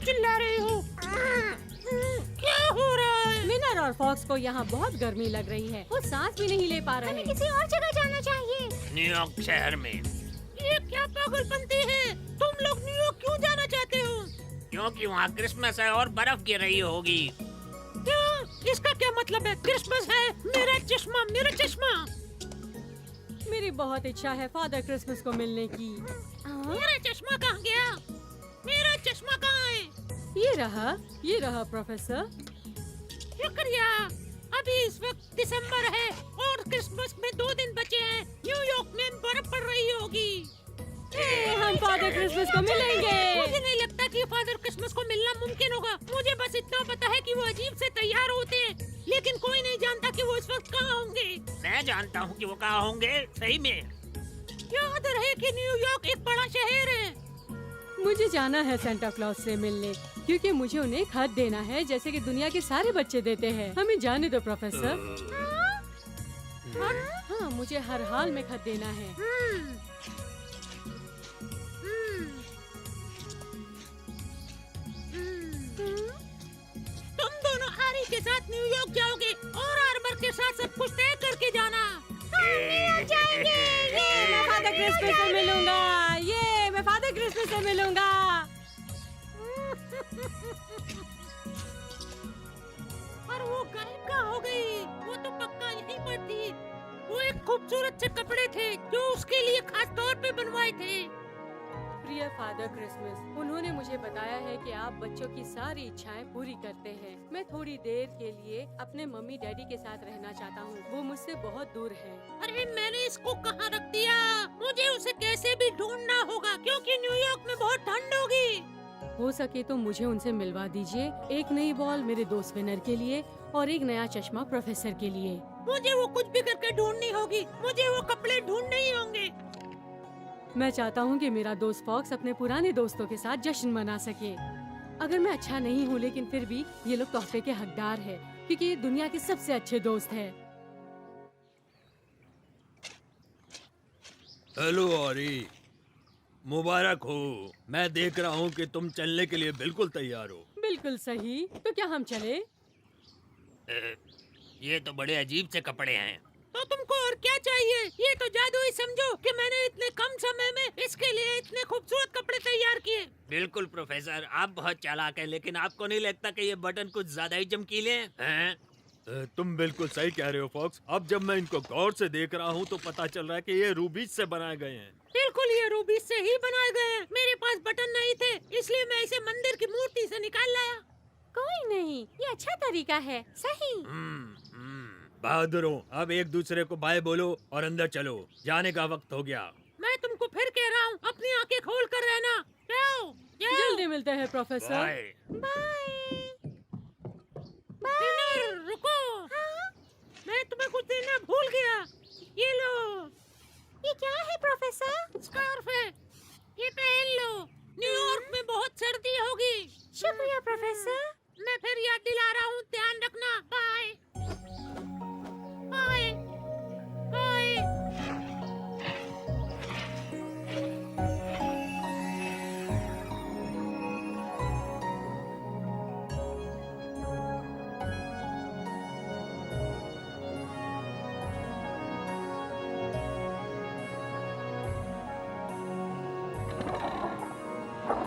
चिल्ला रही हो? क्या हो रहा है? मिनर और फॉक्स को यहाँ बहुत गर्मी लग रही है। वो सांस भी नहीं ले पा रहे हमें हैं। किसी और जगह जाना चाहिए। न्यूयॉर्क शहर में। ये क्या पागलपंती है? तुम लोग न्यूयॉर्क क्यों जाना चाहते हो? क्योंकि वहाँ क्रिसमस है और बर्फ गिर रही होगी। क्या? इसका क्या मतलब है? क्रिसमस है? मेरा चश्मा, मेरा चश्मा। मेरी बहुत इच्छा है फादर क्रिसमस को मिलने की। मेरा चश्मा कहाँ गया? मेरा चश्मा कहाँ है? ये रहा प्रोफेसर। शुक्रिया। अभी इस वक्त दिसंबर है और क्रिसमस में 2 दिन बचे हैं। न्यूयॉर्क में बर्फ पड़ रही होगी। हम फादर क्रिसमस को मिलेंगे। मुझे नहीं लगता कि फादर क्रिसमस को मिलना मुमकिन होगा। मुझे बस इतना पता है कि वो अजीब से तैयार होते हैं, लेकिन कोई नहीं जानता कि वो इस वक्त कहाँ होंगे। मैं जानता हूँ कि वो कहाँ होंगे, सही में। याद रहे कि न्यूयॉर्क एक बड़ा शहर है। मुझे जाना है सेंटा क्लॉज से मिलने, क्योंकि मुझे उन्हें एक खत देना है, जैसे कि दुनिया के सारे बच्चे देते हैं। हमें जाने दो प्रोफेसर। हाँ, मुझे हर हाल में खत देना है। तुम दोनों आरी के साथ न्यूयॉर्क जाओगे और आर्मर के साथ सब कुछ तय करके जाना। न्यूयॉर्क जाएंगे। मैं फादर क्रिसमस से मिलूंगा। मैं फादर क्रिसमस से मिलूंगा। पर वो गायब कहाँ हो गई? वो तो पक्का यहीं पर थी। वो एक खूबसूरत से कपड़े थे जो उसके लिए खास तौर पे बनवाए थे। प्रिय फादर क्रिसमस, उन्होंने मुझे बताया है कि आप बच्चों की सारी इच्छाएं पूरी करते हैं। मैं थोड़ी देर के लिए अपने मम्मी डैडी के साथ रहना चाहता हूँ। वो मुझसे बहुत दूर हैं। अरे मैंने इसको कहाँ रख दिया? मुझे उसे कैसे भी ढूंढना होगा, क्योंकि न्यूयॉर्क में बहुत ठंड होगी। हो सके तो मुझे उनसे मिलवा दीजिए। एक नई बॉल मेरे दोस्त विनर के लिए और एक नया चश्मा प्रोफेसर के लिए। मुझे वो कुछ भी करके ढूंढनी होगी। मुझे वो कपड़े ढूंढने ही होंगे। मैं चाहता हूँ कि मेरा दोस्त फॉक्स अपने पुराने दोस्तों के साथ जश्न मना सके। अगर मैं अच्छा नहीं हूँ, लेकिन फिर भी ये लोग तोहफे के हकदार हैं, क्योंकि ये दुनिया के सबसे अच्छे दोस्त हैं। हेलो आरी, मुबारक हो। मैं देख रहा हूँ कि तुम चलने के लिए बिल्कुल तैयार हो। बिल्कुल सही। तो क्या हम चले? ये तो बड़े अजीब से कपड़े हैं। तो तुमको और क्या चाहिए? ये तो जादू ही समझो कि मैंने इतने कम समय में इसके लिए इतने खूबसूरत कपड़े तैयार किए। बिल्कुल प्रोफेसर, आप बहुत चालाक हैं, लेकिन आपको नहीं लगता कि ये बटन कुछ ज्यादा ही चमकीले हैं? तुम बिल्कुल सही कह रहे हो फॉक्स। अब जब मैं इनको गौर से देख रहा हूँ तो पता चल रहा है कि ये रूबीज से बनाए गए हैं। बिल्कुल, ये रूबी से ही बनाए गए हैं। मेरे पास बटन नहीं थे, इसलिए मैं इसे मंदिर की मूर्ति से निकाल लाया। कोई नहीं, ये अच्छा तरीका है। सही। बहादुरों, अब एक दूसरे को बाय बोलो और अंदर चलो। जाने का वक्त हो गया। मैं तुमको फिर कह रहा हूँ, अपनी आंखें खोल कर रहना। जाओ, जाओ। जल्दी मिलते हैं प्रोफेसर। विनर, रुको। मैं तुम्हें कुछ देना भूल गया। ये लो। ये क्या है प्रोफेसर? स्कार्फ है, ये पहन लो। न्यूयॉर्क में बहुत सर्दी होगी। शुक्रिया प्रोफेसर। मैं फिर याद दिला रहा हूँ, ध्यान रखना। Bye bye bye.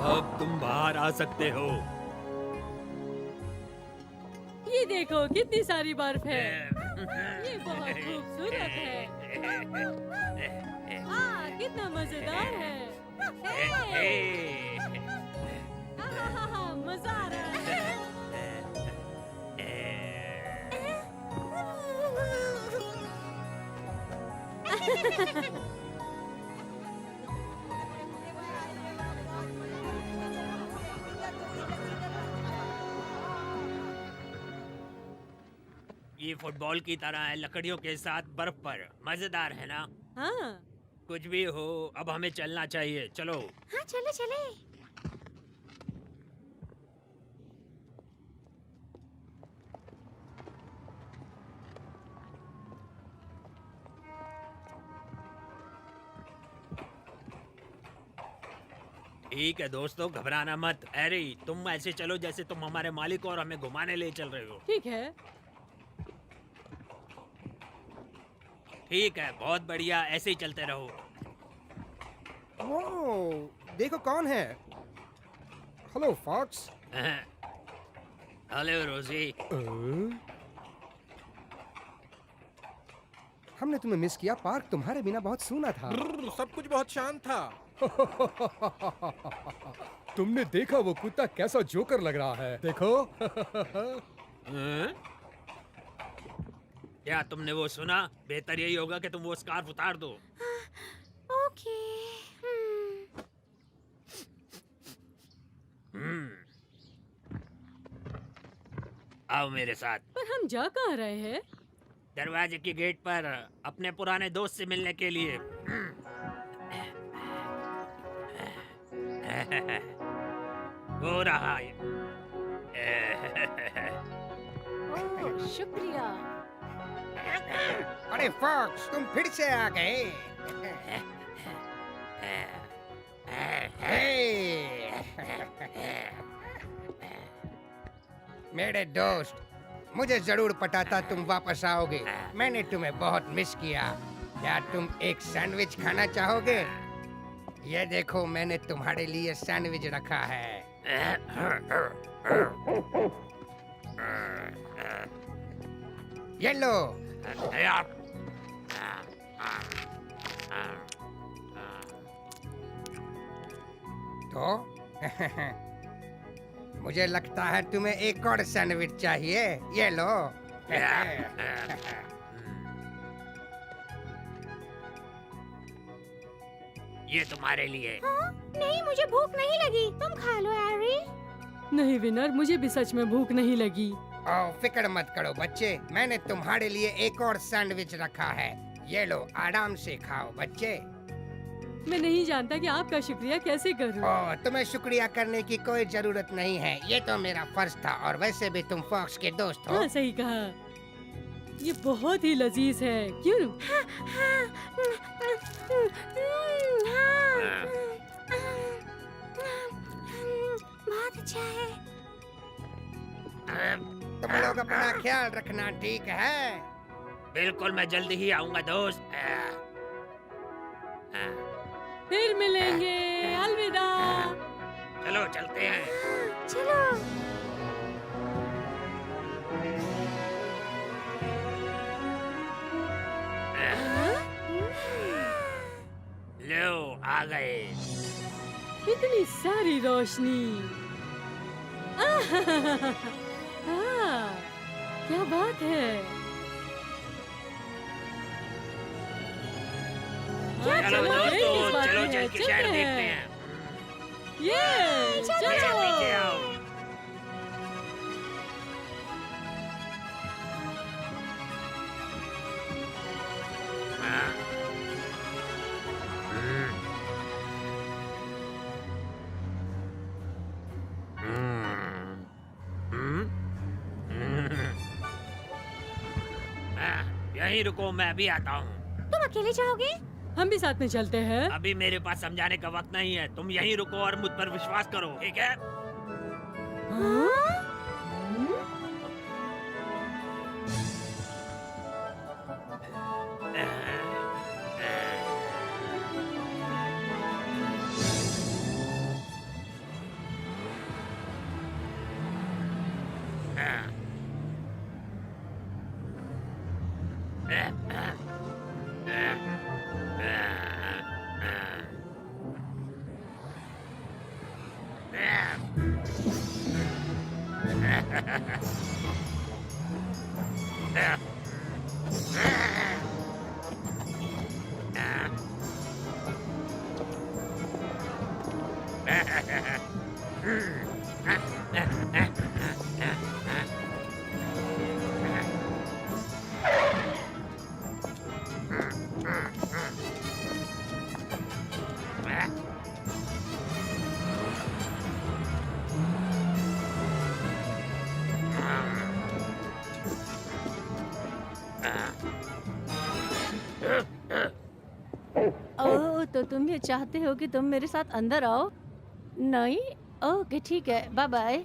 अब तुम बाहर आ सकते हो। ये देखो कितनी सारी बर्फ है। ये बहुत खूबसूरत है। कितना मजेदार है। मजा आ रहा है। ये फुटबॉल की तरह है, लकड़ियों के साथ बर्फ पर। मजेदार है ना? हाँ, कुछ भी हो, अब हमें चलना चाहिए। चलो। हाँ, चले चले। ठीक है दोस्तों, घबराना मत। हैरी, तुम ऐसे चलो जैसे तुम हमारे मालिक और हमें घुमाने ले चल रहे हो। ठीक है। ठीक है, बहुत बढ़िया, ऐसे ही चलते रहो। ओह, देखो कौन है। Hello fox. हेलो रोजी। हमने तुम्हें मिस किया। पार्क तुम्हारे बिना बहुत सूना था। सब कुछ बहुत शांत था। तुमने देखा वो कुत्ता कैसा जोकर लग रहा है, देखो। हैं? क्या तुमने वो सुना? बेहतर यही होगा कि तुम वो स्कार्फ उतार दो। ओके। आओ मेरे साथ। पर हम जा कहाँ रहे हैं? दरवाजे के गेट पर अपने पुराने दोस्त से मिलने के लिए। वो रहा है। ओह, शुक्रिया। अरे फॉक्स, तुम फिर से आ गए। मेरे दोस्त, मुझे जरूर पता था तुम वापस आओगे। मैंने तुम्हें बहुत मिस किया। क्या तुम एक सैंडविच खाना चाहोगे? ये देखो, मैंने तुम्हारे लिए सैंडविच रखा है। ये लो। तो मुझे लगता है तुम्हें एक और सैंडविच चाहिए। ये लो। ये तुम्हारे लिए। हाँ? नहीं, मुझे भूख नहीं लगी। तुम खा लो हैरी। नहीं विनर, मुझे भी सच में भूख नहीं लगी। ओ, फिक्र मत करो बच्चे, मैंने तुम्हारे लिए एक और सैंडविच रखा है। ये लो, आराम से खाओ बच्चे। मैं नहीं जानता कि आपका शुक्रिया कैसे करूं। ओ, तुम्हें शुक्रिया करने की कोई जरूरत नहीं है। ये तो मेरा फर्ज था, और वैसे भी तुम फॉक्स के दोस्त हो। हाँ, सही कहा। ये बहुत ही लजीज है, क्यों? बहुत अच्छा है। तुम लोग अपना ख्याल रखना, ठीक है? बिल्कुल, मैं जल्दी ही आऊंगा दोस्त। फिर मिलेंगे। अलविदा। चलो चलते हैं। चलो। लो, आ गए। इतनी सारी रोशनी। हाँ, क्या बात है। क्या चलो चमक है दोस्तों, इस बात चलो में, चल के चलते शहर हैं। देखते हैं। ये पीछे चलो। आओ। हाँ। यहीं रुको, मैं भी आता हूँ। तुम अकेले जाओगे? हम भी साथ में चलते हैं। अभी मेरे पास समझाने का वक्त नहीं है। तुम यहीं रुको और मुझ पर विश्वास करो, ठीक है? हाँ? ओह, तो तुम ये चाहते हो कि तुम मेरे साथ अंदर आओ? नहीं, ओके ठीक है, बाय बाय।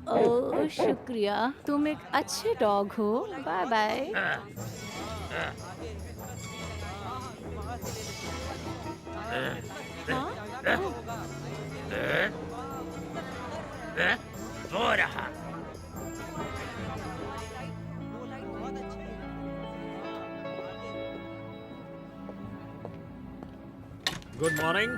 ओह शुक्रिया, तुम एक अच्छे डॉग हो, बाय बाय। हाँ? हो रहा। Good morning.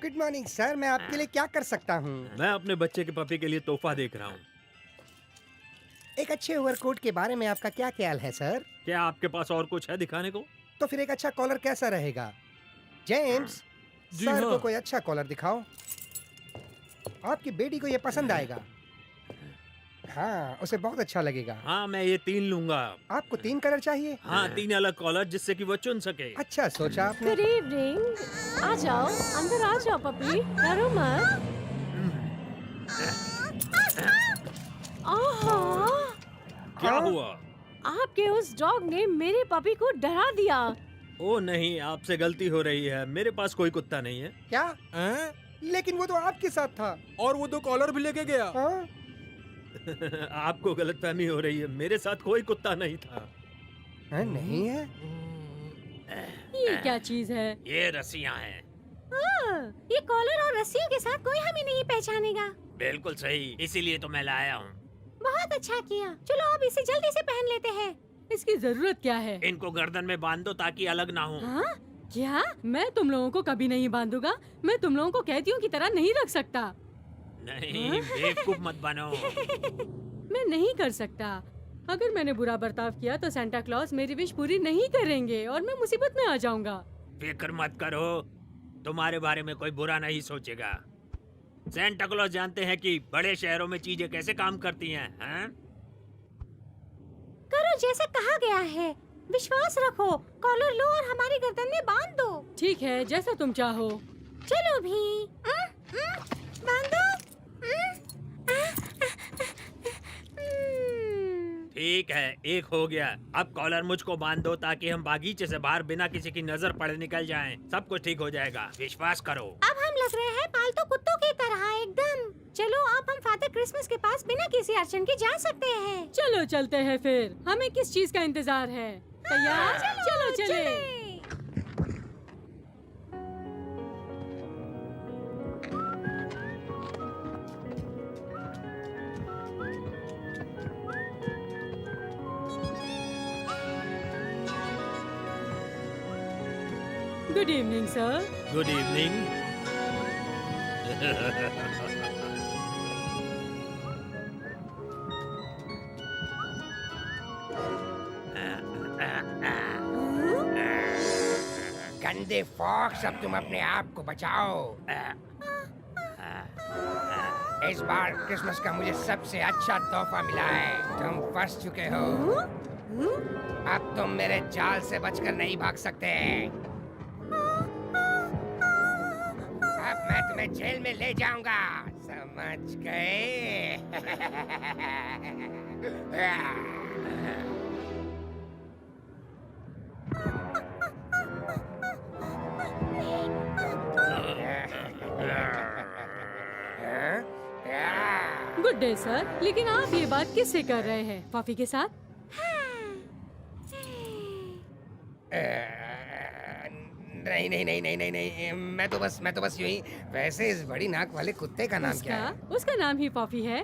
Good morning sir, मैं आपके लिए क्या कर सकता हूँ? मैं अपने बच्चे के पपी के लिए तोहफा देख रहा हूँ। एक अच्छे ओवरकोट के बारे में आपका क्या ख्याल है सर? क्या आपके पास और कुछ है दिखाने को? तो फिर एक अच्छा कॉलर कैसा रहेगा? जेम्स, जी सर हाँ। को कोई अच्छा कॉलर दिखाओ। आपकी बेटी को ये पसंद आएगा। हाँ, उसे बहुत अच्छा लगेगा। हाँ, मैं ये 3 लूंगा। आपको 3 कलर चाहिए? हाँ, 3 अलग कॉलर जिससे कि वो चुन सके। अच्छा सोचा आपने। गुड इवनिंग, आ जाओ, अंदर आ जाओ पपी, डरो मत। आहा, क्या हाँ? हुआ? आपके उस डॉग ने मेरे पपी को डरा दिया। ओ नहीं, आपसे गलती हो रही है। मेरे पास कोई कुत्ता नहीं है। क्या? हैं? लेकिन वो तो आपके साथ था। और वो 2 कॉलर भी लेके गया। हाँ? आपको गलतफहमी हो रही है। मेरे साथ कोई कुत्ता नहीं था। हाँ, नहीं है? ये क्या चीज है? ये रस्सियाँ हैं। ये कॉलर और रस्सियों के साथ कोई हमें नहीं पहचानेगा। बिल्कुल सही, इसीलिए तो मैं लाया हूँ। बहुत अच्छा किया। चलो अब इसे जल्दी से पहन लेते हैं। इसकी जरूरत क्या है? इनको गर्दन में बांध दो ताकि अलग ना हो। हाँ? क्या? मैं तुम लोगों को कभी नहीं बांधूंगा। मैं तुम लोगों को कैदियों की तरह नहीं रख सकता। नहीं, बेवकूफ मत बनो। मैं नहीं कर सकता। अगर मैंने बुरा बर्ताव किया तो सेंटा क्लॉज मेरी विश पूरी नहीं करेंगे और मैं मुसीबत में आ जाऊंगा। फिक्र मत करो, तुम्हारे बारे में कोई बुरा नहीं सोचेगा। सेंटा क्लॉज जानते हैं कि बड़े शहरों में चीजें कैसे काम करती हैं, हैं? करो जैसे कहा गया है। विश्वास रखो, कॉलर लो और हमारी गर्दन में बांध दो। ठीक है, जैसा तुम चाहो। चलो भी। बांधो। ठीक है, एक हो गया। अब कॉलर मुझको बांध दो ताकि हम बागीचे से बाहर बिना किसी की नजर पड़े निकल जाएं। सब कुछ ठीक हो जाएगा, विश्वास करो। अब हम लग रहे हैं पालतू कुत्तों की तरह एकदम। चलो अब हम फादर क्रिसमस के पास बिना किसी अड़चन के जा सकते हैं। चलो चलते हैं फिर। हमें किस चीज का इंतजार है? तैयार? चलो चले। Good evening sir. Good evening. गंदे फॉक्स, अब तुम अपने आप को बचाओ। इस बार क्रिसमस का मुझे सबसे अच्छा तोहफा मिला है। तुम फंस चुके हो। अब तुम मेरे जाल से बचकर नहीं भाग सकते। अब मैं तुम्हें जेल में ले जाऊंगा, समझ गए? Good day sir. लेकिन आप ये बात किससे कर रहे हैं? पॉफी के साथ? नहीं नहीं नहीं नहीं नहीं नहीं, मैं तो बस यूं ही। वैसे इस बड़ी नाक वाले कुत्ते का नाम क्या है? उसका नाम ही पॉफी है।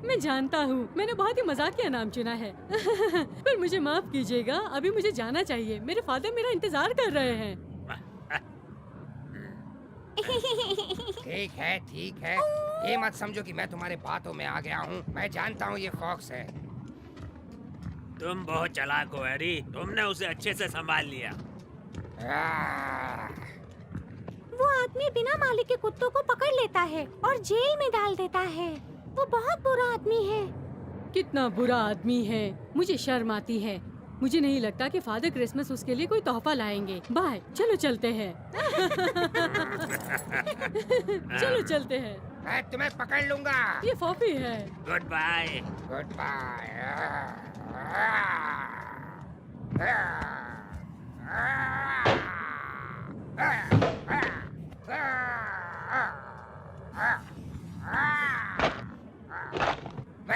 मैं जानता हूँ, मैंने बहुत ही मजाकिया नाम चुना है। पर मुझे माफ कीजिएगा, अभी मुझे जाना चाहिए। मेरे फादर मेरा इंतजार कर रहे हैं। ठीक है। ये मत समझो कि मैं तुम्हारे बातों में आ गया हूँ। मैं जानता हूँ ये फॉक्स है। तुम बहुत चालाक हो हैरी, तुमने उसे अच्छे से संभाल लिया। वो आदमी बिना मालिक के कुत्तों को पकड़ लेता है और जेल में डाल देता है। वो बहुत बुरा आदमी है। कितना बुरा आदमी है, मुझे शर्म आती है। मुझे नहीं लगता कि फादर क्रिसमस उसके लिए कोई तोहफा लाएंगे। बाय, चलो चलते हैं। चलो चलते हैं। मैं तुम्हें पकड़ लूंगा। ये पॉफी है। Good bye. Good bye. मैं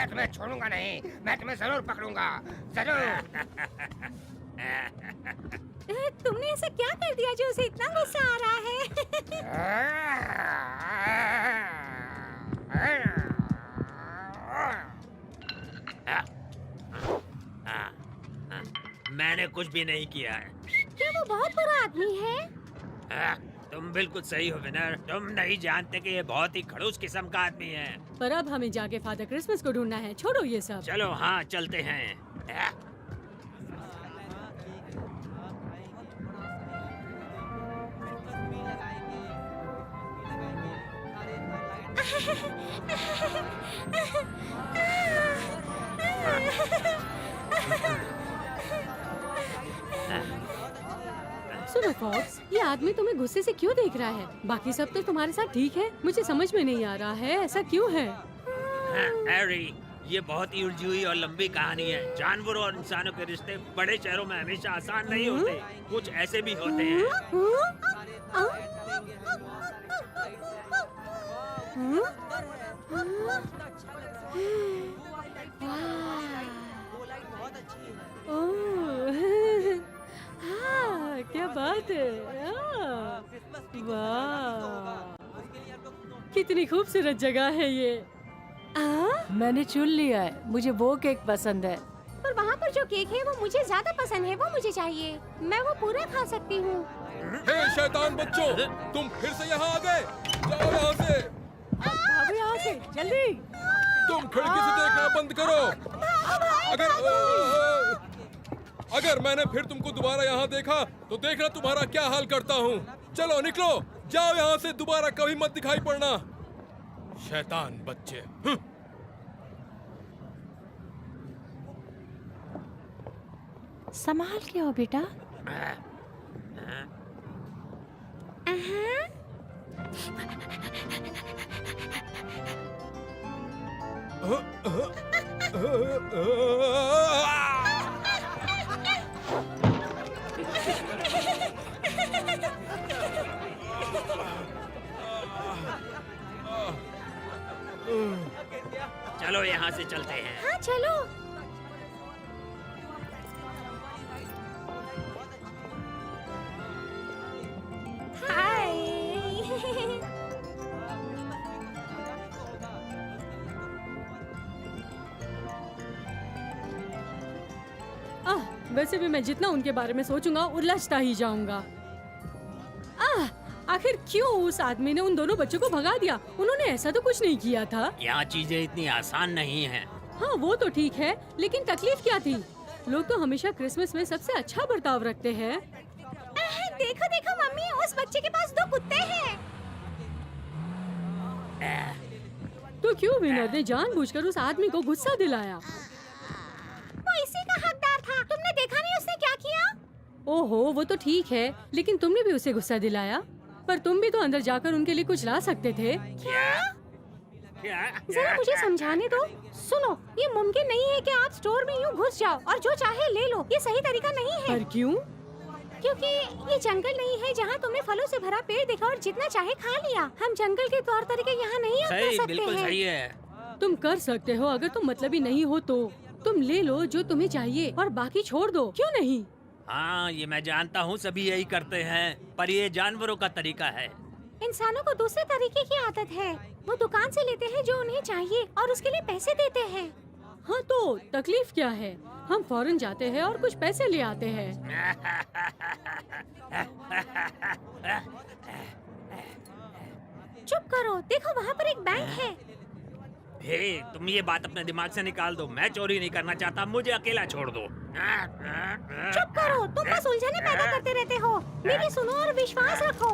तुम्हें छोड़ूंगा नहीं, मैं तुम्हें जरूर पकड़ूंगा, जरूर। तुमने ऐसा क्या कर दिया जो उसे इतना गुस्सा आ रहा है? मैंने कुछ भी नहीं किया है। क्या वो बहुत बुरा आदमी है? तुम बिल्कुल सही हो विनर। तुम नहीं जानते कि ये बहुत ही खड़ूस किस्म का आदमी है। पर अब हमें जाके फादर क्रिसमस को ढूंढना है। छोड़ो ये सब। चलो हाँ चलते हैं। सुनो फॉक्स, ये आदमी तुम्हें गुस्से से क्यों देख रहा है? बाकी सब तो तुम्हारे साथ ठीक है। मुझे समझ में नहीं आ रहा है ऐसा क्यों है। हैरी, ये बहुत ही उलझी हुई और लंबी कहानी है। जानवरों और इंसानों के रिश्ते बड़े शहरों में हमेशा आसान नहीं होते। कुछ ऐसे भी होते हैं। हाँ, क्या बात है। वाह, कितनी खूबसूरत जगह है ये। मैंने चुन लिया है। मुझे वो केक पसंद है। पर वहाँ पर जो केक है वो मुझे ज्यादा पसंद है, वो मुझे चाहिए। मैं वो पूरा खा सकती हूँ। हे शैतान बच्चों, तुम फिर से यहाँ आ गए। जाओ यहाँ से। भागो यहाँ से, जल्दी। तुम खिड़की से देखना बंद करो। अगर मैंने फिर तुमको दोबारा यहाँ देखा तो देखना तुम्हारा क्या हाल करता हूँ। चलो निकलो, जाओ यहाँ से, दोबारा कभी मत दिखाई पड़ना। शैतान बच्चे। संभाल के हो बेटा। चलो यहाँ से चलते हैं। हाँ चलो। वैसे भी मैं जितना उनके बारे में सोचूंगा उलझता ही जाऊंगा। आखिर क्यों उस आदमी ने उन दोनों बच्चों को भगा दिया? उन्होंने ऐसा तो कुछ नहीं किया था। यहाँ चीजें इतनी आसान नहीं हैं। हाँ वो तो ठीक है, लेकिन तकलीफ क्या थी? लोग तो हमेशा क्रिसमस में सबसे अच्छा बर्ताव रखते हैं। देखो देखो मम्मी, उस बच्चे के पास 2 कुत्ते हैं। तो क्यों विनर ने जानबूझकर उस आदमी को गुस्सा दिलाया? वो इसी का हकदार था। तुमने देखा नहीं उसने क्या किया? ओहो, वो तो ठीक है, लेकिन तुमने भी उसे गुस्सा दिलाया। पर तुम भी तो अंदर जाकर उनके लिए कुछ ला सकते थे। जरा मुझे समझाने दो। सुनो, ये मुमकिन नहीं है कि आप स्टोर में यूँ घुस जाओ और जो चाहे ले लो। ये सही तरीका नहीं है। पर क्यों? क्योंकि ये जंगल नहीं है जहाँ तुमने फलों से भरा पेड़ देखा और जितना चाहे खा लिया। हम जंगल के तौर तरीके यहाँ नहीं अपना सही, सकते बिल्कुल हैं। सही है। तुम कर सकते हो अगर तुम मतलबी नहीं हो तो। तुम ले लो जो तुम्हें चाहिए और बाकी छोड़ दो, क्यों नहीं? हाँ ये मैं जानता हूँ, सभी यही करते हैं, पर ये जानवरों का तरीका है। इंसानों को दूसरे तरीके की आदत है। वो दुकान से लेते हैं जो उन्हें चाहिए और उसके लिए पैसे देते हैं। हाँ तो तकलीफ क्या है? हम फौरन जाते हैं और कुछ पैसे ले आते हैं। चुप करो, देखो वहाँ पर एक बैंक है। हे, तुम ये बात अपने दिमाग से निकाल दो। मैं चोरी नहीं करना चाहता, मुझे अकेला छोड़ दो। चुप करो, तुम बस उलझने पैदा करते रहते हो। मेरी सुनो और विश्वास रखो।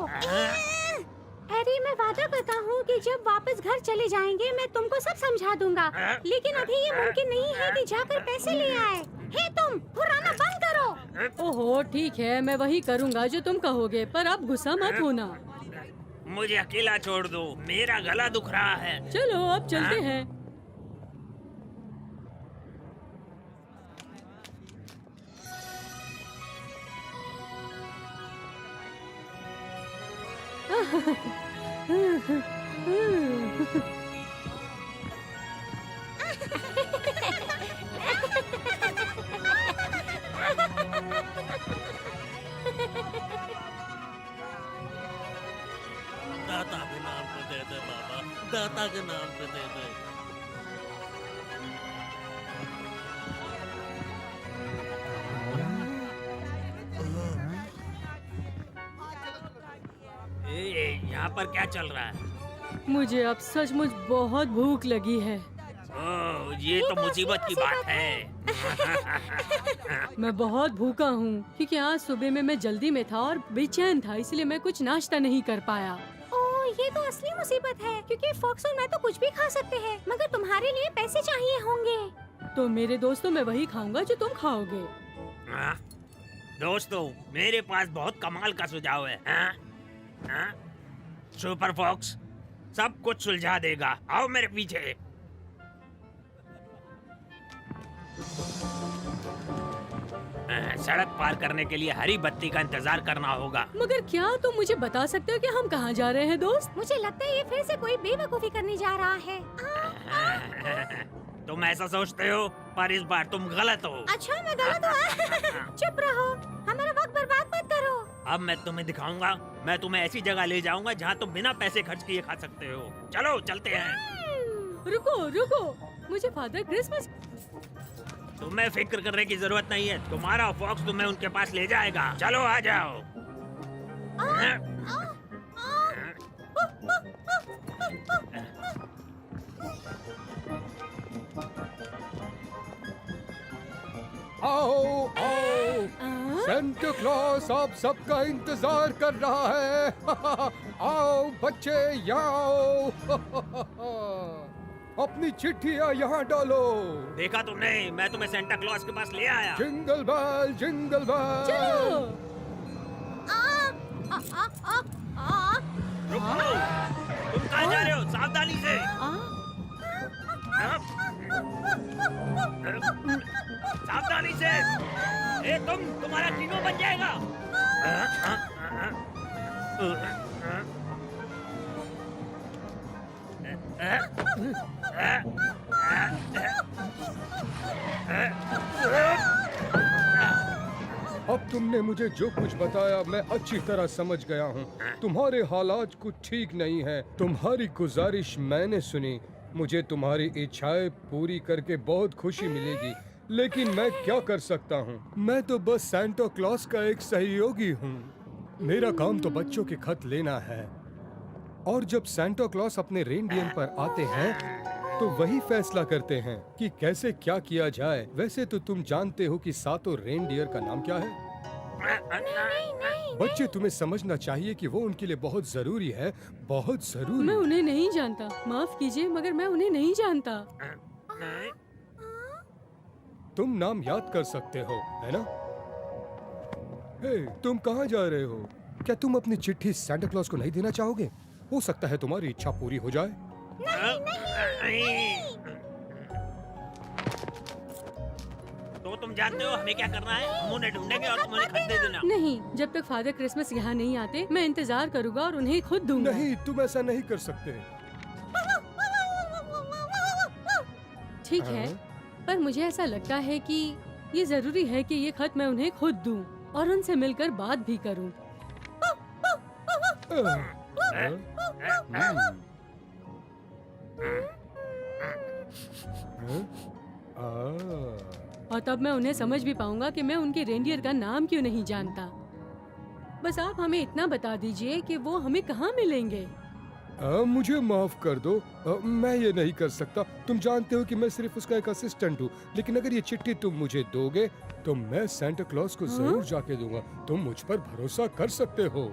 हैरी, मैं वादा करता हूँ कि जब वापस घर चले जाएंगे मैं तुमको सब समझा दूंगा। लेकिन अभी ये मुमकिन नहीं है कि जाकर पैसे ले आए। हे तुम, फुराना बंद करो। ओहो ठीक है, मैं वही करूँगा जो तुम कहोगे, पर अब गुस्सा मत होना। मुझे अकेला छोड़ दो, मेरा गला दुख रहा है। चलो अब चलते हैं। दाता के नाम पे दे दे बाबा, दाता के नाम पे दे दे। यहाँ पर क्या चल रहा है? मुझे अब सचमुच बहुत भूख लगी है। ओह, ये तो मुसीबत की बात है। मैं बहुत भूखा हूँ क्योंकि आज सुबह में मैं जल्दी में था और बेचैन था, इसलिए मैं कुछ नाश्ता नहीं कर पाया। ओह, ये तो असली मुसीबत है क्योंकि फॉक्स और मैं तो कुछ भी खा सकते हैं, मगर तुम्हारे लिए पैसे चाहिए होंगे। तो मेरे दोस्तों, मैं वही खाऊंगा जो तुम खाओगे। हाँ? दोस्तों, मेरे पास बहुत कमाल का सुझाव है। हाँ? हाँ? सुपर फॉक्स सब कुछ सुलझा देगा। आओ मेरे पीछे। सड़क पार करने के लिए हरी बत्ती का इंतजार करना होगा। मगर क्या तुम मुझे बता सकते हो कि हम कहाँ जा रहे हैं दोस्त? मुझे लगता है ये फिर से कोई बेवकूफी करने जा रहा है। तुम ऐसा सोचते हो, पर इस बार तुम गलत हो। अच्छा, मैं गलत हुआ? चुप रहो, हमारा वक्त बर्बाद मत करो। अब मैं तुम्हें दिखाऊंगा। मैं तुम्हें ऐसी जगह ले जाऊंगा जहाँ तुम बिना पैसे खर्च किए खा सकते हो। चलो चलते हैं। रुको रुको, मुझे फादर क्रिसमस। तुम्हें फिक्र करने की जरूरत नहीं है। तुम्हारा फॉक्स तुम्हें उनके पास ले जाएगा। चलो आ जाओ। आओ आओ, सेंटा क्लॉस आप सबका इंतजार कर रहा है। आओ बच्चे, यहाँ आओ। अपनी चिट्ठियाँ यहाँ डालो। देखा तुमने, मैं तुम्हें सेंटा क्लॉस के पास ले आया। Jingle bell, jingle bell. चलो। रुको, तुम कहाँ जा रहे हो? सावधानी से। सावधानी से। तुम्हारा कीनो बन जाएगा। अब तुमने मुझे जो कुछ बताया मैं अच्छी तरह समझ गया हूँ। तुम्हारे हालात कुछ ठीक नहीं है। तुम्हारी गुजारिश मैंने सुनी। मुझे तुम्हारी इच्छाएं पूरी करके बहुत खुशी मिलेगी, लेकिन मैं क्या कर सकता हूँ? मैं तो बस सेंटा क्लॉस का एक सहयोगी हूँ। मेरा काम तो बच्चों के खत लेना है, और जब सेंटा क्लॉस अपने रेनडियर पर आते हैं तो वही फैसला करते हैं कि कैसे क्या किया जाए। वैसे तो तुम जानते हो कि सातों रेनडियर का नाम क्या है? बच्चे, तुम्हें समझना चाहिए कि वो उनके लिए बहुत जरूरी है, बहुत मैं जरूरी। उन्हें नहीं जानता, माफ कीजिए, मगर मैं उन्हें नहीं जानता। तुम नाम याद कर सकते हो, है ना? हे, तुम कहाँ जा रहे हो? क्या तुम अपनी चिट्ठी सेंटा क्लॉस को नहीं देना चाहोगे? हो सकता है तुम्हारी इच्छा पूरी हो जाए। तो तुम जानते हो हमें क्या करना है? हम उन्हें ढूंढेंगे और तुम उन्हें खत दे देना। नहीं, जब तक फादर क्रिसमस यहाँ नहीं आते, मैं इंतजार करूँगा और उन्हें खुद दूंगा। नहीं, तुम ऐसा नहीं कर सकते। ठीक है, पर मुझे ऐसा लगता है कि ये जरूरी है कि ये खत मैं उन्हें खुद दूं और उनसे मिलकर बात भी करूं। और तब मैं उन्हें समझ भी पाऊंगा कि मैं उनके रेंडियर का नाम क्यों नहीं जानता। बस आप हमें इतना बता दीजिए कि वो हमें कहाँ मिलेंगे। मुझे माफ कर दो, मैं ये नहीं कर सकता। तुम जानते हो कि मैं सिर्फ उसका एक असिस्टेंट हूँ, लेकिन अगर ये चिट्ठी तुम मुझे दोगे तो मैं सेंटा क्लॉस को जरूर जाके दूंगा। तुम मुझ पर भरोसा कर सकते हो।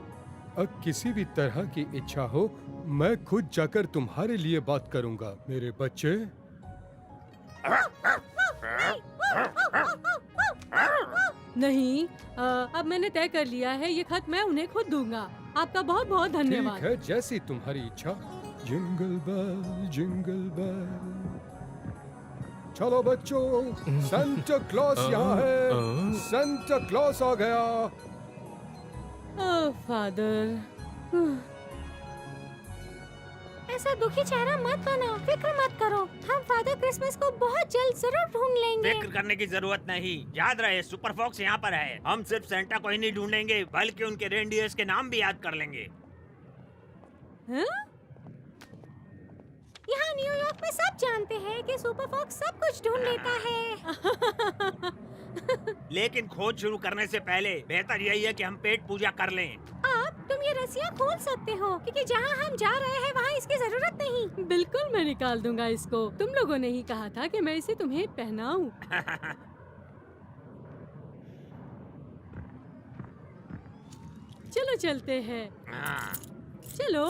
किसी भी तरह की इच्छा हो, मैं खुद जाकर तुम्हारे लिए बात करूंगा, मेरे बच्चे। नहीं, अब मैंने तय कर लिया है, ये खत मैं उन्हें खुद दूंगा। आपका बहुत बहुत धन्यवाद। ठीक है, जैसी तुम्हारी इच्छा। Jingle bell, jingle bell. चलो बच्चों, सेंटा क्लॉस यहाँ है। सेंटा क्लॉस आ गया। फादर, ऐसा दुखी चेहरा मत बनाओ, फिक्र मत करो। हम फादर क्रिसमस को बहुत जल्द जरूर ढूंढ लेंगे। फिक्र करने की जरूरत नहीं। याद रहे सुपर फॉक्स यहाँ पर है। हम सिर्फ सेंटा को ही नहीं ढूंढेंगे बल्कि उनके रेनडियर्स के नाम भी याद कर लेंगे। हाँ? यहाँ न्यूयॉर्क में सब जानते हैं कि सुपर फॉक्स सब कुछ ढूंढ लेता है। लेकिन खोज शुरू करने से पहले बेहतर यही है कि हम पेट पूजा कर लें। अब तुम ये रस्सियाँ खोल सकते हो क्योंकि जहाँ हम जा रहे हैं वहाँ इसकी जरूरत नहीं। बिल्कुल मैं निकाल दूंगा इसको। तुम लोगों ने ही कहा था कि मैं इसे तुम्हें पहनाऊं। चलो चलते हैं। चलो।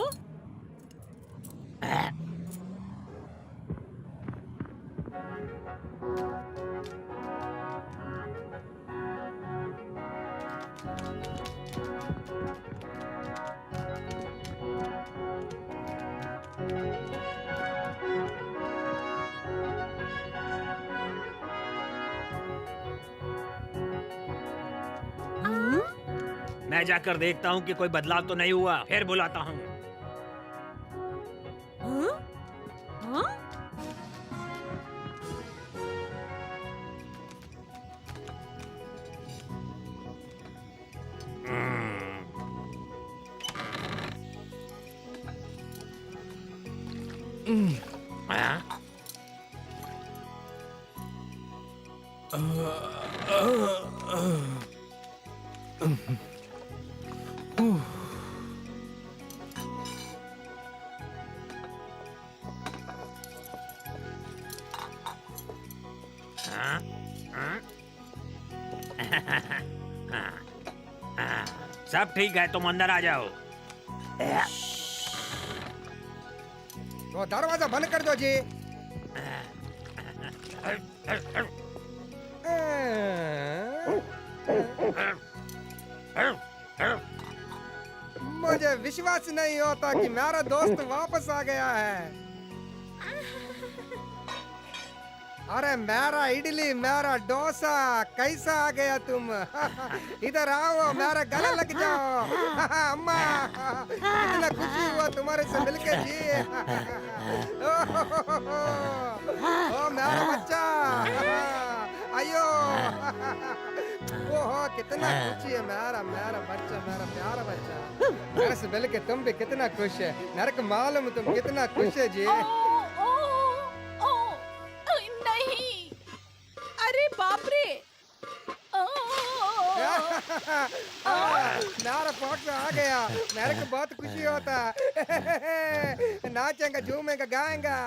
मैं जाकर देखता हूँ कि कोई बदलाव तो नहीं हुआ, फिर बुलाता हूँ। हाँ? हाँ? सब ठीक है, तुम अंदर आ जाओ। तो दरवाजा बंद कर दो जी। मुझे विश्वास नहीं होता कि मेरा दोस्त वापस आ गया है। अरे मेरा इडली, मेरा डोसा, कैसा आ गया तुम? इधर आओ, मेरा गला लग जाओ। अम्मा, कितना खुशी हुआ तुम्हारे से मिलके जी। ओ मेरा बच्चा, आयो। ओहो, कितना खुशी है मेरा मेरा बच्चा, मेरा प्यारा बच्चा। मेरे से मिलके तुम भी कितना खुश है। मेरे को मालूम तुम कितना खुश है जी। नहीं, अरे बाप रे। मेरा फॉक्स आ गया। मेरे को बहुत खुशी होता। नाचेंगा, झूमेंगा, गाएंगा।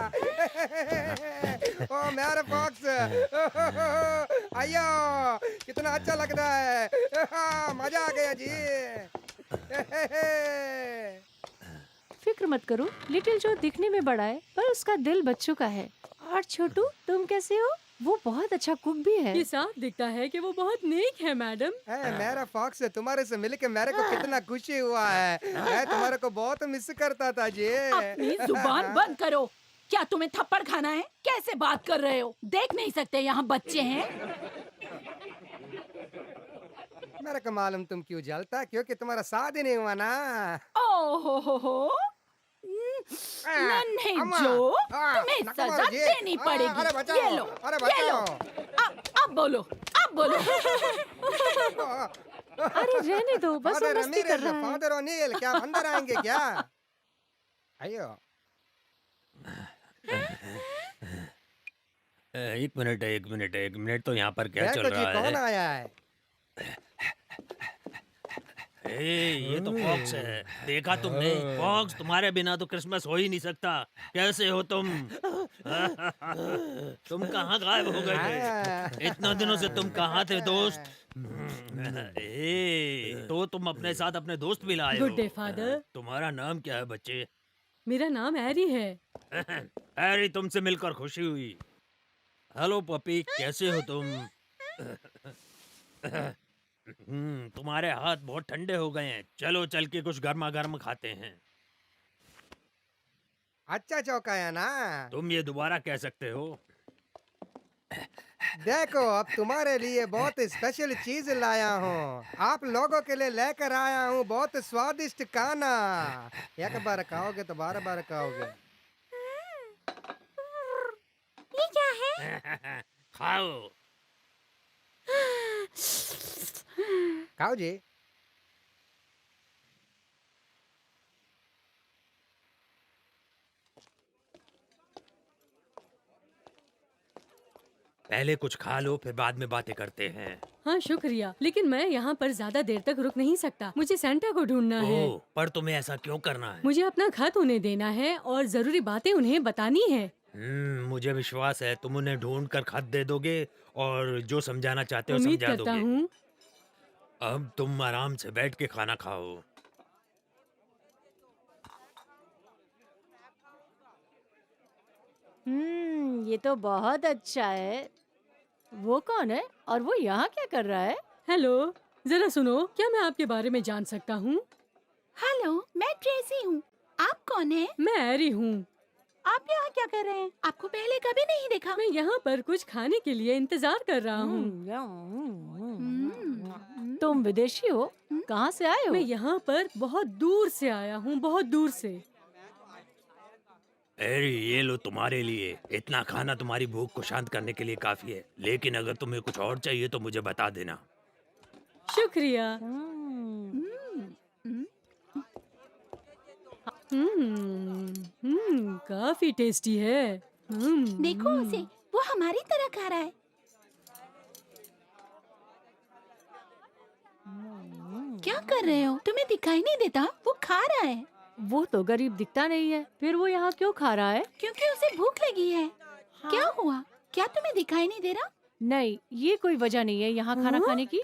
ओ मेरा फॉक्स, आयो, कितना अच्छा लगता है। मजा आ गया जी। फिक्र मत करो, लिटिल जो दिखने में बड़ा है पर उसका दिल बच्चों का है। और छोटू, तुम कैसे हो? वो बहुत अच्छा कुक भी है। ये साफ दिखता है कि वो बहुत नेक है मैडम। मेरा फॉक्स, तुम्हारे से मिलके मेरे को कितना खुशी हुआ है। मैं तुम्हारे को बहुत मिस करता था जी। अपनी जुबान बंद करो। क्या तुम्हें थप्पड़ खाना है? कैसे बात कर रहे हो? देख नहीं सकते यहाँ बच्चे हैं? मेरे को मालूम तुम क्यों जलता, क्योंकि तुम्हारा शादी नहीं हुआ ना। ओहो, नन्हे जो, तुम्हें सजा देनी पड़ेगी। अरे बचाओ, ये लो, अरे ये लो। बचाओ। अब बोलो, अब बोलो। अरे रहने दो, बस वो फादर मस्ती कर रहा है। फादर ओनील, क्या अंदर आएंगे क्या? आयो। एक मिनट तो यहाँ पर क्या चल देखो जी, रहा कौन है? आया है? ये तो फॉक्स है। देखा तुमने? फॉक्स, तुम्हारे बिना तो क्रिसमस हो ही नहीं सकता। कैसे हो तुम? तुम कहाँ गायब हो गए थे? इतना दिनों से तुम कहाँ थे दोस्त? तो तुम अपने साथ अपने दोस्त भी लाए हो। Good day father. तुम्हारा नाम क्या है बच्चे? मेरा नाम एरी है। हैरी, तुमसे मिलकर खुशी हुई। हेलो पपी, कैसे हो तुम? तुम्हारे हाथ बहुत ठंडे हो गए हैं। चलो चल के कुछ गर्मा गर्म खाते हैं। अच्छा चौकाया ना। तुम ये दोबारा कह सकते हो। देखो, अब तुम्हारे लिए बहुत स्पेशल चीज लाया हूँ। आप लोगों के लिए लेकर आया हूँ बहुत स्वादिष्ट खाना। एक बार खाओगे तो बार बार खाओगे। खाओ। खाओ जी। पहले कुछ खा लो, फिर बाद में बातें करते हैं। हाँ शुक्रिया, लेकिन मैं यहाँ पर ज्यादा देर तक रुक नहीं सकता। मुझे सेंटा को ढूंढना है। ओह, पर तुम्हें ऐसा क्यों करना है? मुझे अपना खत उन्हें देना है और जरूरी बातें उन्हें बतानी है। मुझे विश्वास है तुम उन्हें ढूंढ कर खत दे दोगे और जो समझाना चाहते हो उम्मीद समझा करता दोगे। हूँ। अब तुम आराम से बैठ के खाना खाओ। ये तो बहुत अच्छा है। वो कौन है और वो यहाँ क्या कर रहा है? हेलो, जरा सुनो, क्या मैं आपके बारे में जान सकता हूँ? हेलो, मैं ट्रेसी हूँ। आप कौन हैं? मैं एरी हूँ। आप यहाँ क्या कर रहे हैं? आपको पहले कभी नहीं देखा। मैं यहाँ पर कुछ खाने के लिए इंतजार कर रहा हूँ। तुम विदेशी हो? कहाँ से आए हो? मैं यहाँ पर बहुत दूर से आया हूँ, बहुत दूर से। एरी, ये लो तुम्हारे लिए। इतना खाना तुम्हारी भूख को शांत करने के लिए काफी है, लेकिन अगर तुम्हें कुछ और चाहिए तो मुझे बता देना। शुक्रिया। काफी टेस्टी है। देखो उसे, वो हमारी तरह खा रहा है। क्या कर रहे हो? तुम्हें दिखाई नहीं देता? वो खा रहा है। वो तो गरीब दिखता नहीं है, फिर वो यहाँ क्यों खा रहा है? क्योंकि उसे भूख लगी है। क्या हुआ? क्या तुम्हें दिखाई नहीं दे रहा? नहीं, ये कोई वजह नहीं है यहाँ खाना खाने की।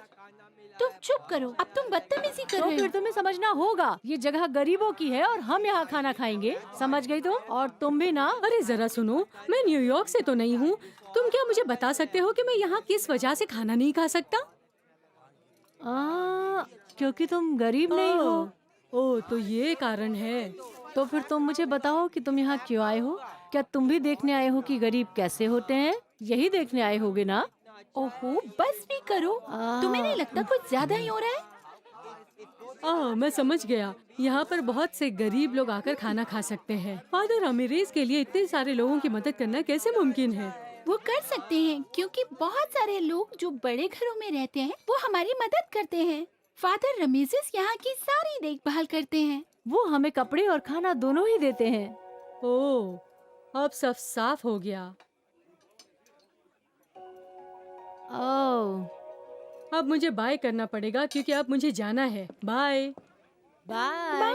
तुम चुप करो। अब तुम बदतमीजी कर तो रहे फिर हो। तुम्हें समझना होगा, ये जगह गरीबों की है और हम यहाँ खाना खाएंगे। समझ गई तुम? और तुम भी ना। अरे जरा सुनो, मैं न्यूयॉर्क से तो नहीं हूँ। तुम क्या मुझे बता सकते हो कि मैं यहाँ किस वजह से खाना नहीं खा सकता? क्योंकि तुम गरीब नहीं हो। ओह, तो ये कारण है। तो फिर तुम मुझे बताओ कि तुम यहाँ क्यों आए हो? क्या तुम भी देखने आए हो कि गरीब कैसे होते हैं? यही देखने आए होगे ना? ओहो, बस भी करो। तुम्हें नहीं लगता कुछ ज्यादा ही हो रहा है? मैं समझ गया। यहाँ पर बहुत से गरीब लोग आकर खाना खा सकते हैं। फादर अमीरेज के लिए इतने सारे लोगों की मदद करना कैसे मुमकिन है? वो कर सकते हैं क्योंकि बहुत सारे लोग जो बड़े घरों में रहते हैं वो हमारी मदद करते हैं। फादर रमीजेस यहाँ की सारी देखभाल करते हैं। वो हमें कपड़े और खाना दोनों ही देते हैं। ओह, अब सब साफ हो गया। ओह, अब मुझे बाय करना पड़ेगा क्योंकि अब मुझे जाना है। Bye bye bye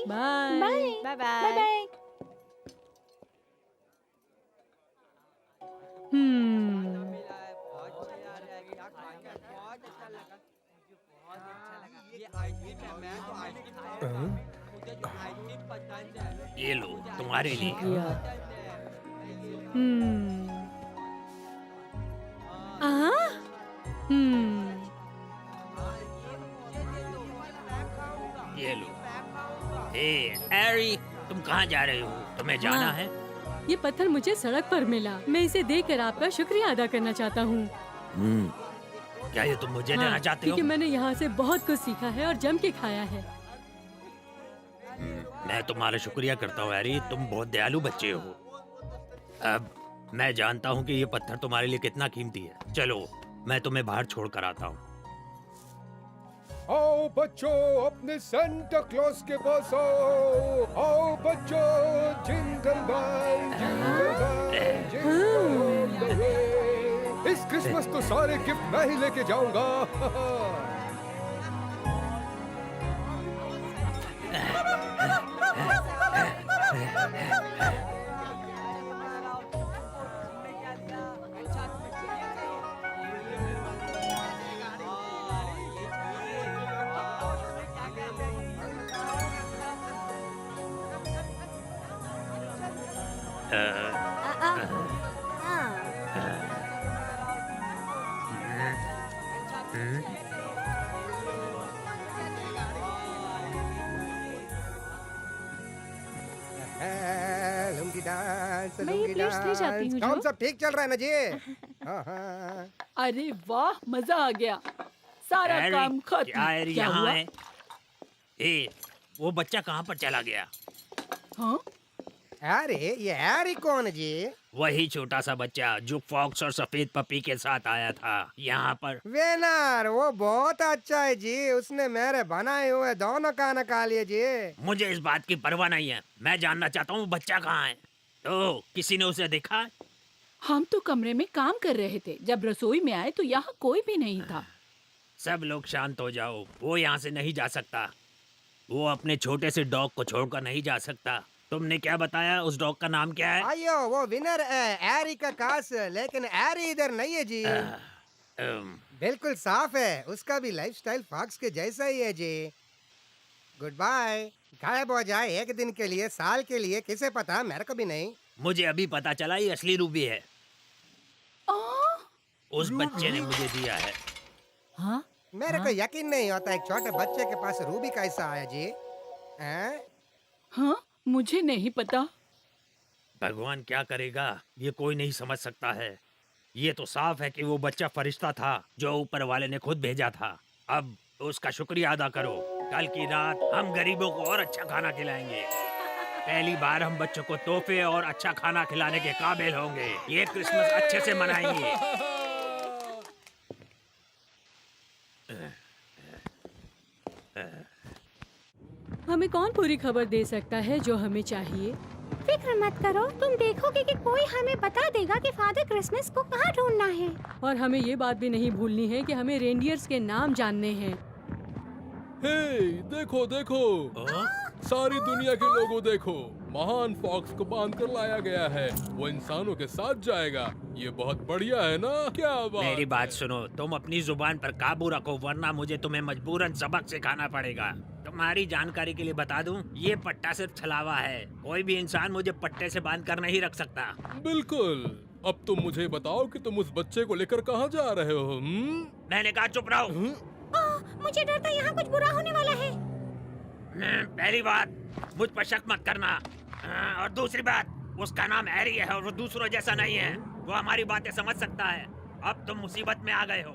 bye. Bye bye bye. Bye. ये लो तुम्हारे लिए। ये लो। हे एरी, तुम कहाँ जा रहे हो? तुम्हें जाना हाँ। है? ये पत्थर मुझे सड़क पर मिला। मैं इसे देखकर आपका शुक्रिया अदा करना चाहता हूँ। क्या ये तुम मुझे देना चाहते हो? क्योंकि मैंने यहाँ से बहुत कुछ सीखा है और जम के खाया है। मैं तुम्हारा शुक्रिया करता हूँ एरी, तुम बहुत दयालु बच्चे हो। अब मैं जानता हूँ कि ये पत्थर तुम्हारे लिए कितना कीमती है। चलो, मैं तुम्हें बाहर छोड़ कर आता हूँ। आओ बच्चों, अपने सेंटा क्लॉज के पास आओ। आओ बच्चों, jingle bell jingle bell jingle bell. इस क्रिसमस तो सारे गिफ्ट मैं ही लेके जाऊंगा। मैं ये प्लेट्स ले जाती हूँ काम जो। सब ठीक चल रहा है ना जी? हाँ हाँ। अरे वाह, मजा आ गया। सारा एरी, काम खत्म। क्या एरी क्या यहाँ हुआ? है? हे, वो बच्चा कहाँ पर चला गया? हाँ? अरे ये हैरी कौन जी? वही छोटा सा बच्चा जो फॉक्स और सफेद पपी के साथ आया था यहाँ पर। वेनर, वो बहुत अच्छा है जी। उसने मेरे बनाए हुए दोनों खाना खा लिए जी। मुझे इस बात की परवाह नहीं है, मैं जानना चाहता हूँ बच्चा कहाँ है। तो किसी ने उसे देखा? हम तो कमरे में काम कर रहे थे, जब रसोई में आए तो यहाँ कोई भी नहीं था। सब लोग शांत हो जाओ, वो यहाँ से नहीं जा सकता। वो अपने छोटे से डॉग को छोड़कर नहीं जा सकता। तुमने क्या बताया, उस डॉग का नाम क्या है? आयो, वो विनर है हैरी का खास, लेकिन हैरी इधर नहीं है जी। बिल्कुल साफ है, उसका भी लाइफस्टाइल फॉक्स के जैसा ही है जी। Good bye. गायब हो जाए एक दिन के लिए, साल के लिए, किसे पता, मेरे को भी नहीं। मुझे अभी पता चला ये असली रूबी है। उस बच्चे ने मुझे दिया है। हाँ? मेरे को यकीन नहीं होता एक छोटे बच्चे के पास रूबी कैसा आया जी। हाँ, मुझे नहीं पता। भगवान क्या करेगा, ये कोई नहीं समझ सकता है। ये तो साफ है कि वो बच्चा फरिश्ता था जो ऊपर वाले ने खुद भेजा था। अब उसका शुक्रिया अदा करो। कल की रात हम गरीबों को और अच्छा खाना खिलाएंगे। पहली बार हम बच्चों को तोहफे और अच्छा खाना खिलाने के काबिल होंगे। ये क्रिसमस अच्छे से मनाएंगे। हमें कौन पूरी खबर दे सकता है जो हमें चाहिए? फिक्र मत करो, तुम देखोगे कि कोई हमें बता देगा कि फादर क्रिसमस को कहाँ ढूंढना है। और हमें ये बात भी नहीं भूलनी है कि हमें रेंडियर्स के नाम जानने हैं। हे, देखो देखो, सारी दुनिया के लोगों देखो, महान फॉक्स को बांध कर लाया गया है। वो इंसानों के साथ जाएगा। ये बहुत बढ़िया है ना? क्या बात मेरी बात है? सुनो, तुम अपनी जुबान पर काबू रखो, वरना मुझे तुम्हें मजबूरन सबक सिखाना पड़ेगा। तुम्हारी जानकारी के लिए बता दूं, ये पट्टा सिर्फ छलावा है। कोई भी इंसान मुझे पट्टे से बांध कर नहीं रख सकता। बिल्कुल। अब तुम मुझे बताओ कि तुम उस बच्चे को लेकर कहाँ जा रहे हो? मैंने कहा चुप रहो। मुझे डर था यहाँ कुछ बुरा होने वाला है। पहली बात, मुझ पर शक मत करना। और दूसरी बात, उसका नाम हैरी है और वो दूसरों जैसा नहीं है। वो हमारी बातें समझ सकता है। अब तुम मुसीबत में आ गए हो।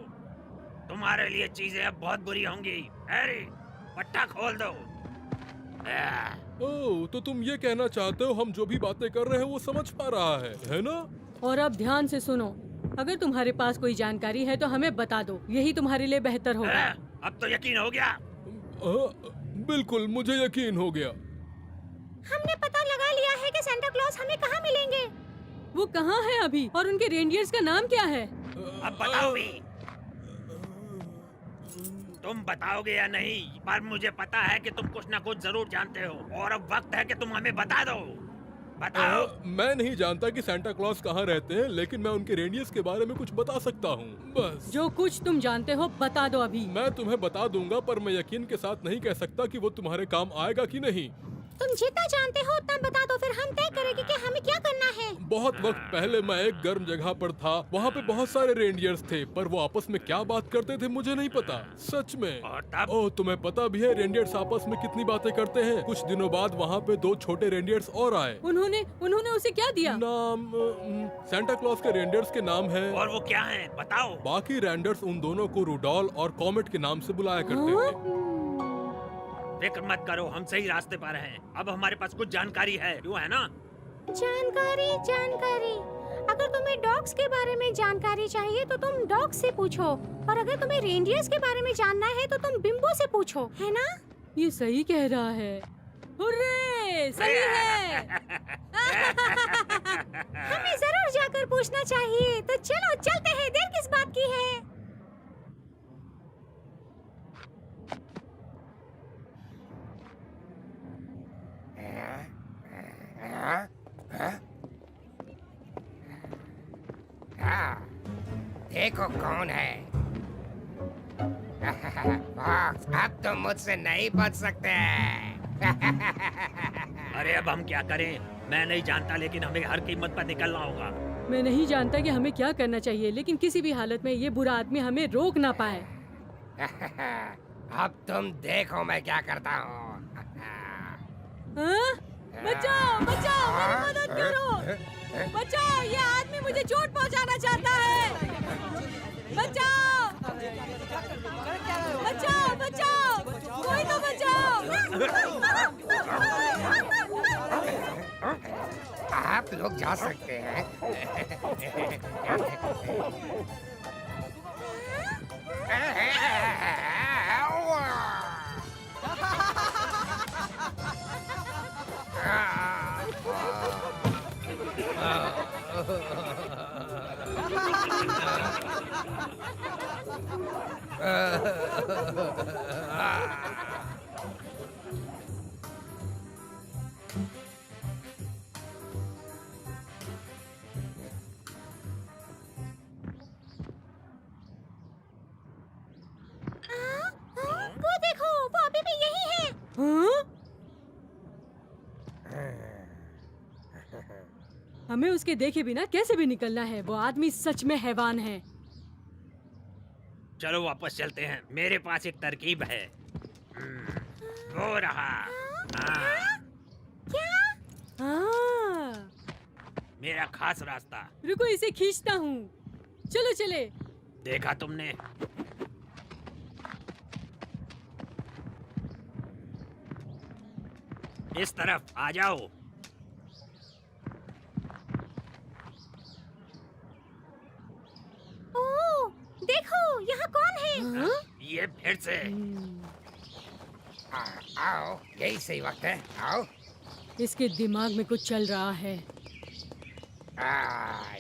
तुम्हारे लिए चीजें अब बहुत बुरी होंगी। हैरी, पट्टा खोल दो। ओह, तो तुम ये कहना चाहते हो हम जो भी बातें कर रहे हैं वो समझ पा रहा है ना? और अब ध्यान से सुनो, अगर तुम्हारे पास कोई जानकारी है तो हमें बता दो, यही तुम्हारे लिए बेहतर होगा। अब तो यकीन हो गया। बिल्कुल, मुझे यकीन हो गया। हमने पता लगा लिया है कि सेंटा क्लॉज हमें कहाँ मिलेंगे। वो कहाँ है अभी, और उनके रेंडियर्स का नाम क्या है? अब बताओ भी। तुम बताओगे या नहीं, पर मुझे पता है कि तुम कुछ न कुछ जरूर जानते हो और अब वक्त है कि तुम हमें बता दो। बताओ। मैं नहीं जानता कि सेंटा क्लॉज कहाँ रहते हैं, लेकिन मैं उनके रेंडियर्स के बारे में कुछ बता सकता हूँ। बस जो कुछ तुम जानते हो बता दो अभी। मैं तुम्हें बता दूंगा, पर मैं यकीन के साथ नहीं कह सकता कि वो तुम्हारे काम आएगा कि नहीं। तुम जितना जानते हो उतना बता दो, फिर हम तय करेंगे कि हमें क्या करना है। बहुत वक्त पहले मैं एक गर्म जगह पर था। वहाँ पे बहुत सारे रेंडियर्स थे, पर वो आपस में क्या बात करते थे मुझे नहीं पता। सच में। और तब? ओह, तुम्हें पता भी है रेंडियर्स आपस में कितनी बातें करते हैं। कुछ दिनों बाद वहाँ पे 2 छोटे रेंडियर्स और आए। उन्होंने उसे क्या दिया? नाम सेंटा क्लॉज के रेंडियर्स के नाम है। और वो क्या है, बताओ। बाकी रेंडर्स उन दोनों को रूडोल और कॉमेट के नाम से बुलाया करते थे। फिक्र मत करो, हम सही रास्ते पर हैं। अब हमारे पास कुछ जानकारी है, क्यों है ना? जानकारी। अगर तुम्हें डॉग्स के बारे में जानकारी चाहिए तो तुम डॉग्स से पूछो, और अगर तुम्हें रेंडियर्स के बारे में जानना है तो तुम बिम्बो से पूछो, है ना? ये सही कह रहा है। हुर्रे, सही है। हमें जरूर जाकर पूछना चाहिए। तो चलो चलते हैं, देर किस बात की है। देखो कौन है। फॉक्स, अब तुम मुझसे नहीं बच सकते। अरे अब हम क्या करें? मैं नहीं जानता, लेकिन हमें हर कीमत पर निकलना होगा। मैं नहीं जानता कि हमें क्या करना चाहिए, लेकिन किसी भी हालत में ये बुरा आदमी हमें रोक ना पाए। अब तुम देखो मैं क्या करता हूँ। हाँ? बचाओ, मेरी मदद करो। बचाओ, ये आदमी मुझे चोट पहुंचाना चाहता है। बचाओ, कोई तो बचाओ। आप लोग जा सकते हैं। वो देखो, वो अभी भी यही है। हाँ? हमें उसके देखे बिना कैसे भी निकलना है। वो आदमी सच में हैवान है। चलो वापस चलते हैं। मेरे पास एक तरकीब है। वो रहा। हाँ, हाँ। मेरा खास रास्ता। रुको, इसे खींचता हूँ। चलो चले। देखा तुमने? इस तरफ आ जाओ। ओह, देखो यहाँ कौन है? हाँ? ये फिर से। आओ, यही सही वक्त है। आओ। इसके दिमाग में कुछ चल रहा है।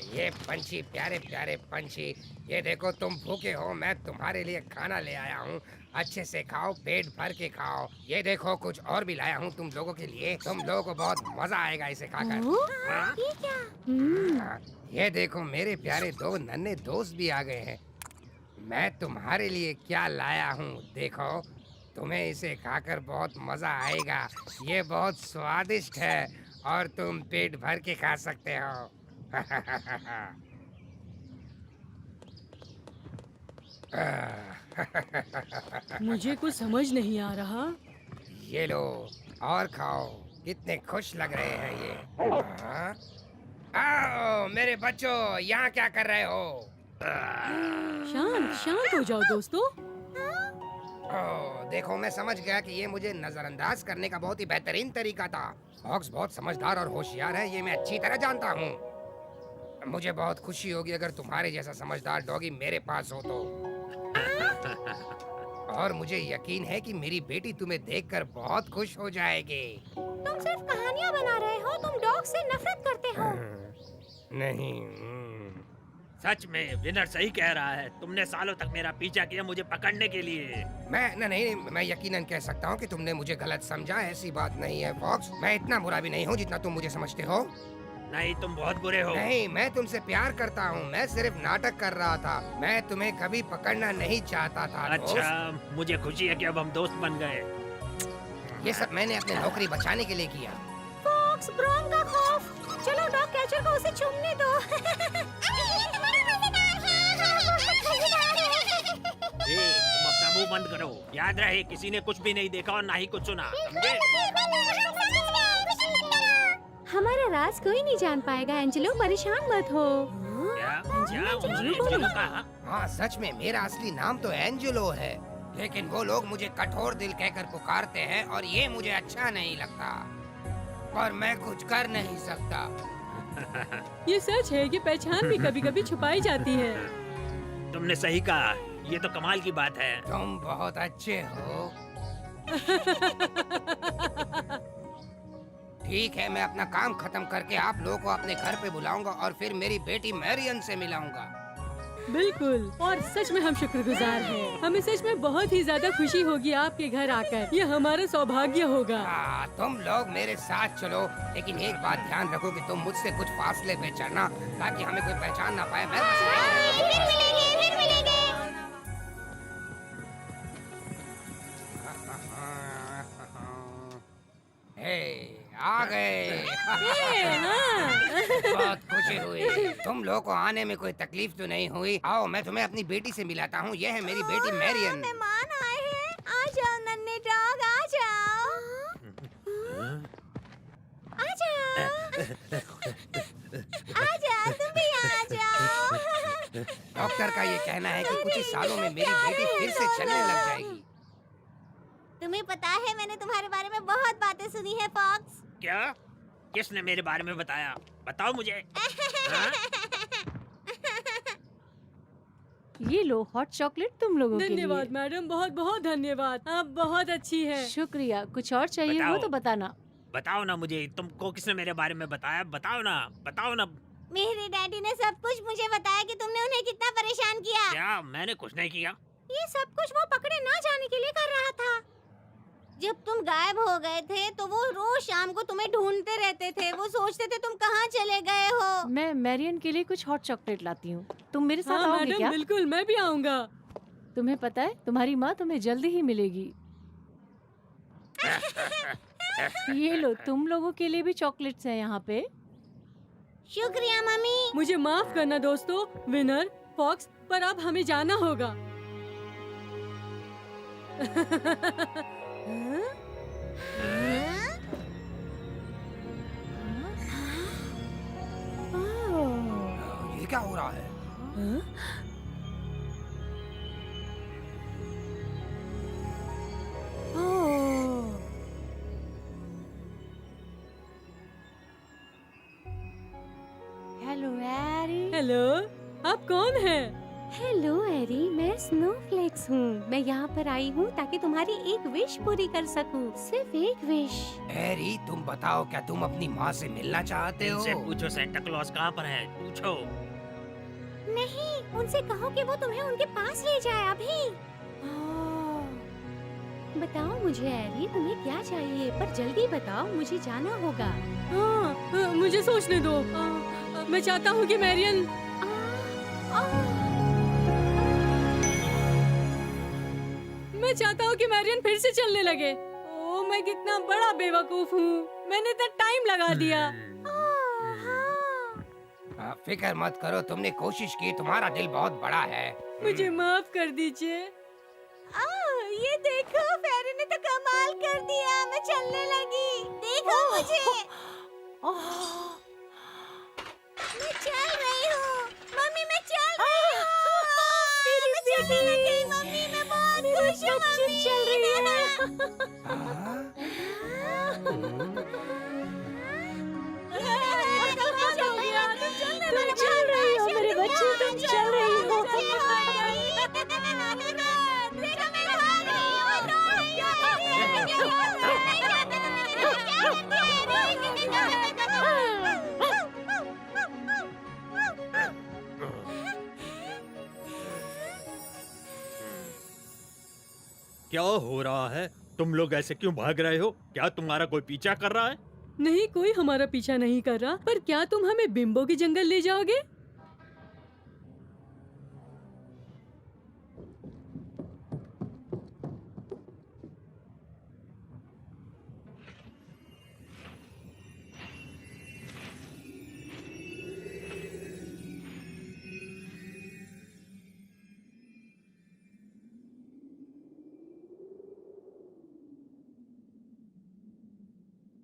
ये पंछी, प्यारे प्यारे पंछी, ये देखो तुम भूखे हो, मैं तुम्हारे लिए खाना ले आया हूँ। अच्छे से खाओ, पेट भर के खाओ। ये देखो कुछ और भी लाया हूँ तुम लोगों के लिए। तुम लोगों को बहुत मजा आएगा इसे खाकर। हाँ? ये क्या? ये देखो मेरे प्यारे दो नन्हे दोस्त भी आ गए हैं। मैं तुम्हारे लिए क्या लाया हूँ देखो। तुम्हें इसे खाकर बहुत मजा आएगा। ये बहुत स्वादिष्ट है और तुम पेट भर के खा सकते हो। मुझे कुछ समझ नहीं आ रहा। ये लो और खाओ। कितने खुश लग रहे हैं ये। हाँ? आओ मेरे बच्चों, यहाँ क्या कर रहे हो? शांत शांत हो जाओ दोस्तों। ओह, देखो मैं समझ गया कि ये मुझे नजरअंदाज करने का बहुत ही बेहतरीन तरीका था। फॉक्स बहुत समझदार और होशियार है, ये मैं अच्छी तरह जानता हूँ। मुझे बहुत खुशी होगी अगर तुम्हारे जैसा समझदार डॉगी मेरे पास हो तो। और मुझे यकीन है कि मेरी बेटी तुम्हें देखकर बहुत खुश हो जाएगी। तुम सिर्फ कहानियाँ बना रहे हो। तुम डॉग से नफरत करते हो। नहीं। सच में विनर सही कह रहा है। तुमने सालों तक मेरा पीछा किया मुझे पकड़ने के लिए। नहीं, मैं यकीनन कह सकता हूँ कि तुमने मुझे गलत समझा। ऐसी बात नहीं है फॉक्स। मैं इतना बुरा भी नहीं हूँ जितना तुम मुझे समझते हो। नहीं, तुम बहुत बुरे हो। नहीं, मैं तुमसे प्यार करता हूँ। मैं सिर्फ नाटक कर रहा था। मैं तुम्हें कभी पकड़ना नहीं चाहता था। अच्छा, मुझे खुशी है कि अब हम दोस्त बन गए। ये सब मैंने अपनी नौकरी बचाने के लिए किया। फॉक्स, ब्राउन का खौफ। चलो डॉग कैचर को उसे चूमने दो। तुम अपना मुंह बंद करो। याद रहे किसी ने कुछ भी नहीं देखा और ना ही कुछ सुना, समझे? हमारा राज कोई नहीं जान पाएगा। एंजेलो, परेशान मत हो। क्या उन्होंने एंजेलो कहा? हाँ सच में मेरा असली नाम तो एंजेलो है, लेकिन वो लोग मुझे कठोर दिल कहकर पुकारते हैं और ये मुझे अच्छा नहीं लगता। और मैं कुछ कर नहीं सकता। ये सच है कि पहचान भी कभी कभी छुपाई जाती है। तुमने सही कहा। ये तो कमाल की बात है। तुम बहुत अच्छे हो। ठीक है, मैं अपना काम खत्म करके आप लोगों को अपने घर पे बुलाऊंगा और फिर मेरी बेटी मैरियन से मिलाऊंगा। बिल्कुल, और सच में हम शुक्रगुजार हैं। हमें सच में बहुत ही ज्यादा खुशी होगी आपके घर आकर। ये हमारा सौभाग्य होगा। तुम लोग मेरे साथ चलो, लेकिन एक बात ध्यान रखो कि तुम मुझसे कुछ फासले पे चलना ताकि हमें कोई पहचान ना पाए। मैं फिर मिलेंगे। आ गए। बहुत खुशी हुई। तुम लोगों को आने में कोई तकलीफ तो नहीं हुई? आओ मैं तुम्हें अपनी बेटी से मिलाता हूँ। यह है मेरी बेटी मैरियन। मेहमान आए हैं। आ जाओ नन्हे डॉग, आ जाओ। आ जाओ। आ जाओ, तुम भी आ जाओ। डॉक्टर का ये कहना है कि कुछ ही सालों में मेरी बेटी फिर से चलने लग जाएगी। तुम्हें पता है मैंने तुम्हारे बारे में बहुत बातें सुनी है फॉक्स। क्या किसने मेरे बारे में बताया? बताओ मुझे। हाँ? ये लो हॉट चॉकलेट तुम लोगों के धन्यवाद लिए। मैडम, बहुत बहुत धन्यवाद, आप बहुत अच्छी हैं। शुक्रिया। कुछ और चाहिए हो बताओ। तो बताना। बताओ ना मुझे, तुमको किसने मेरे बारे में बताया? बताओ ना, बताओ ना। मेरे डैडी ने सब कुछ मुझे बताया कि तुमने उन्हें कितना परेशान किया। क्या मैंने कुछ नहीं किया? ये सब कुछ वो पकड़े ना जाने के लिए कर रहा था। जब तुम गायब हो गए थे तो वो रोज शाम को तुम्हें ढूंढते रहते थे। वो सोचते थे तुम कहाँ चले गए हो। मैं मैरियन के लिए कुछ हॉट चॉकलेट लाती हूँ। तुम मेरे साथ हाँ आओगे मैडम, क्या? बिल्कुल, मैं भी आऊँगा। तुम्हें पता है तुम्हारी माँ तुम्हें जल्दी ही मिलेगी। ये लो तुम लोगों के लिए भी चॉकलेट्स हैं यहाँ पे। शुक्रिया मम्मी। मुझे माफ करना दोस्तों, विनर, फॉक्स, पर अब हमें जाना होगा। ये क्या हो रहा है? Hello Harry. हेलो, आप कौन हैं? हेलो एरी, मैं स्नोफ्लेक्स हूँ। मैं यहाँ पर आई हूँ ताकि तुम्हारी एक विश पूरी कर सकूँ। सिर्फ एक विश। हैरी, तुम बताओ, क्या तुम अपनी माँ से मिलना चाहते हो? इनसे पूछो सेंटा क्लॉज कहाँ पर है, पूछो। नहीं, उनसे कहो कि वो तुम्हें उनके पास ले जाए अभी। बताओ मुझे एरी, तुम्हें क्या चाहिए, पर जल्दी बताओ, मुझे जाना होगा। हाँ, मुझे सोचने दो। मैं चाहता हूँ कि मैरियन मैं चाहता हूँ कि मैरियन फिर से चलने लगे। ओ, मैं कितना बड़ा बेवकूफ हूँ, मैंने इतना टाइम लगा दिया। फिक्र मत करो, तुमने कोशिश की, तुम्हारा दिल बहुत बड़ा है। मुझे माफ कर दीजिए। ये देखो, फेरी ने तो कमाल कर दिया, मैं चलने लगी। देखो मुझे, मैं चल रही हूँ। मम्मी, मैं चल रही हूँ। मैं चलने लगी मम्मी, मैं बहुत खुश हूँ मम्मी। चल रही तुम चल रही हो मेरे बच्चे, तुम चल रही हो। क्या हो रहा है? तुम लोग ऐसे क्यों भाग रहे हो? क्या तुम्हारा कोई पीछा कर रहा है? नहीं, कोई हमारा पीछा नहीं कर रहा, पर क्या तुम हमें बिम्बो के जंगल ले जाओगे?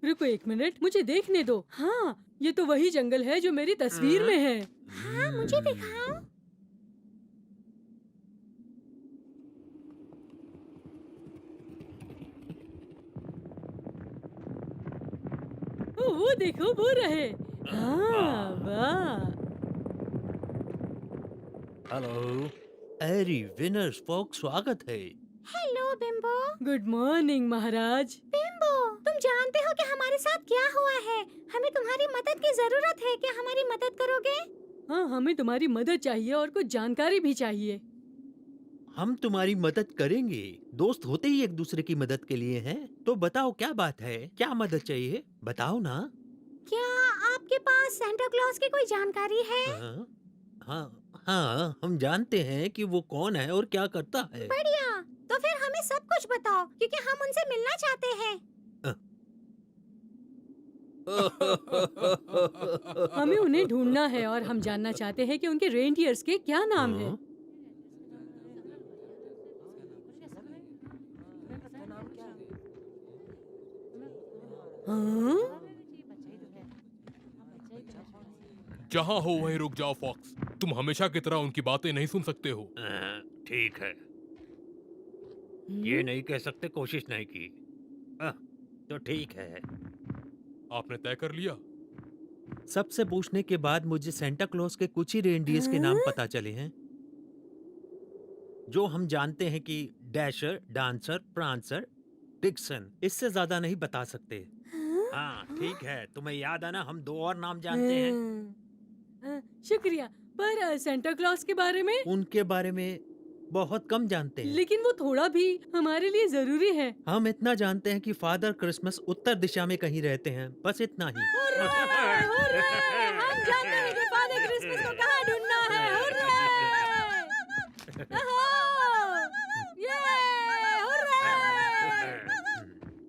रुको एक मिनट, मुझे देखने दो। हाँ, ये तो वही जंगल है जो मेरी तस्वीर में है। हाँ, मुझे दिखाओ। ओ, वो देखो, वो रहे। हाँ, वाह। हेलो एरी, विनर्स फॉक्स, स्वागत है। Hello bimbo. गुड मॉर्निंग महाराज। बिम्बो, तुम जानते हो कि हमारे साथ क्या हुआ है? हमें तुम्हारी मदद की जरूरत है, क्या हमारी मदद करोगे? हाँ, हमें तुम्हारी मदद चाहिए और कुछ जानकारी भी चाहिए। हम तुम्हारी मदद करेंगे। दोस्त होते ही एक दूसरे की मदद के लिए हैं। तो बताओ क्या बात है, क्या मदद चाहिए, बताओ ना। क्या आपके पास सेंटा क्लॉज की कोई जानकारी है? हाँ हाँ हाँ, हम जानते हैं कि वो कौन है और क्या करता है। बढ़िया, तो फिर हमें सब कुछ बताओ, क्योंकि हम उनसे मिलना चाहते हैं। हमें उन्हें ढूंढना है और हम जानना चाहते हैं कि उनके रेनडियर्स के क्या नाम है। हाँ? जहाँ हो वहीं रुक जाओ फॉक्स। तुम हमेशा की तरह उनकी बातें नहीं सुन सकते हो। ठीक है, ये नहीं कह सकते कोशिश नहीं की। तो ठीक है। आपने तय कर लिया? सबसे पूछने के बाद मुझे सेंटा क्लॉज के कुछ ही रेनडियर्स के नाम पता चले हैं जो हम जानते हैं कि डैशर, डांसर, प्रांसर, डिक्सन। इससे ज्यादा नहीं बता सकते। हाँ ठीक है, तुम्हें याद है ना, हम 2 और नाम जानते हैं। शुक्रिया, पर सेंटा क्लॉज के बारे में? उनके बारे में बहुत कम जानते हैं। लेकिन वो थोड़ा भी हमारे लिए जरूरी है। हम इतना जानते हैं कि फादर क्रिसमस उत्तर दिशा में कहीं रहते हैं, बस इतना ही। हुर्रे! हम जानते हैं कि फादर क्रिसमस को कहाँ ढूंढना है। हुर्रे! ये! हुर्रे!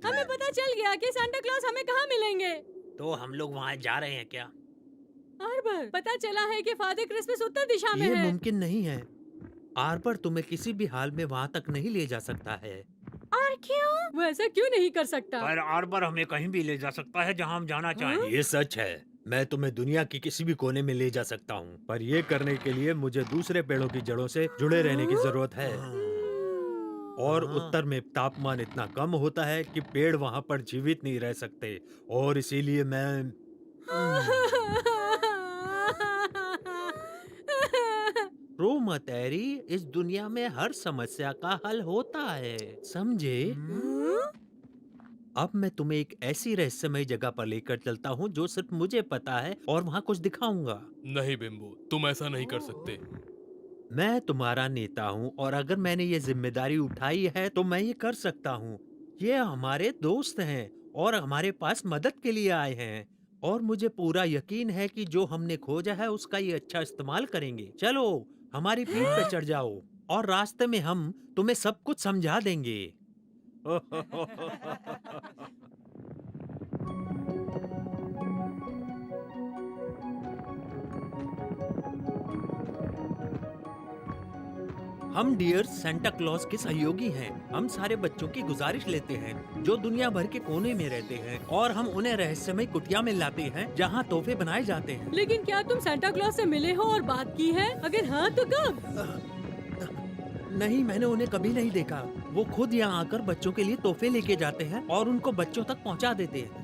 हमें पता चल गया कि सांता क्लॉज हमें कहाँ मिलेंगे। तो हम लोग वहाँ जा रहे हैं क्या? आर्बर, पता चला है कि फादर क्रिसमस उत्तर दिशा में ये है। मुमकिन नहीं है। आर्बर तुम्हें किसी भी हाल में वहाँ तक नहीं ले जा सकता है। और क्यों? वो ऐसा क्यों नहीं कर सकता? पर आर्बर हमें कहीं भी ले जा सकता है जहाँ हम जाना चाहें। ये सच है। मैं तुम्हें दुनिया की किसी भी कोने में ले जा सकता हूँ, पर ये करने के लिए मुझे दूसरे पेड़ों की जड़ों से जुड़े रहने की जरूरत है। और उत्तर में तापमान इतना कम होता है कि पेड़ वहाँ पर जीवित नहीं रह सकते, और इसीलिए मैं रो मत एरी, इस दुनिया में हर समस्या का हल होता है, समझे? अब मैं तुम्हें एक ऐसी रहस्यमय जगह पर लेकर चलता हूँ जो सिर्फ मुझे पता है, और वहाँ कुछ दिखाऊंगा। नहीं बिम्बो, तुम ऐसा नहीं कर सकते। मैं तुम्हारा नेता हूँ, और अगर मैंने ये जिम्मेदारी उठाई है तो मैं ये कर सकता हूँ। ये हमारे दोस्त हैं और हमारे पास मदद के लिए आए हैं, और मुझे पूरा यकीन है कि जो हमने खोजा है उसका ये अच्छा इस्तेमाल करेंगे। चलो हमारी पीठ पे चढ़ जाओ, और रास्ते में हम तुम्हें सब कुछ समझा देंगे। हम डियर सेंटा क्लॉज के सहयोगी हैं। हम सारे बच्चों की गुजारिश लेते हैं जो दुनिया भर के कोने में रहते हैं, और हम उन्हें रहस्यमय कुटिया में लाते हैं जहां तोहफे बनाए जाते हैं। लेकिन क्या तुम सांता क्लॉज से मिले हो और बात की है? अगर हाँ तो कब? नहीं, मैंने उन्हें कभी नहीं देखा। वो खुद यहाँ आकर बच्चों के लिए तोहफे लेके जाते हैं और उनको बच्चों तक पहुँचा देते हैं।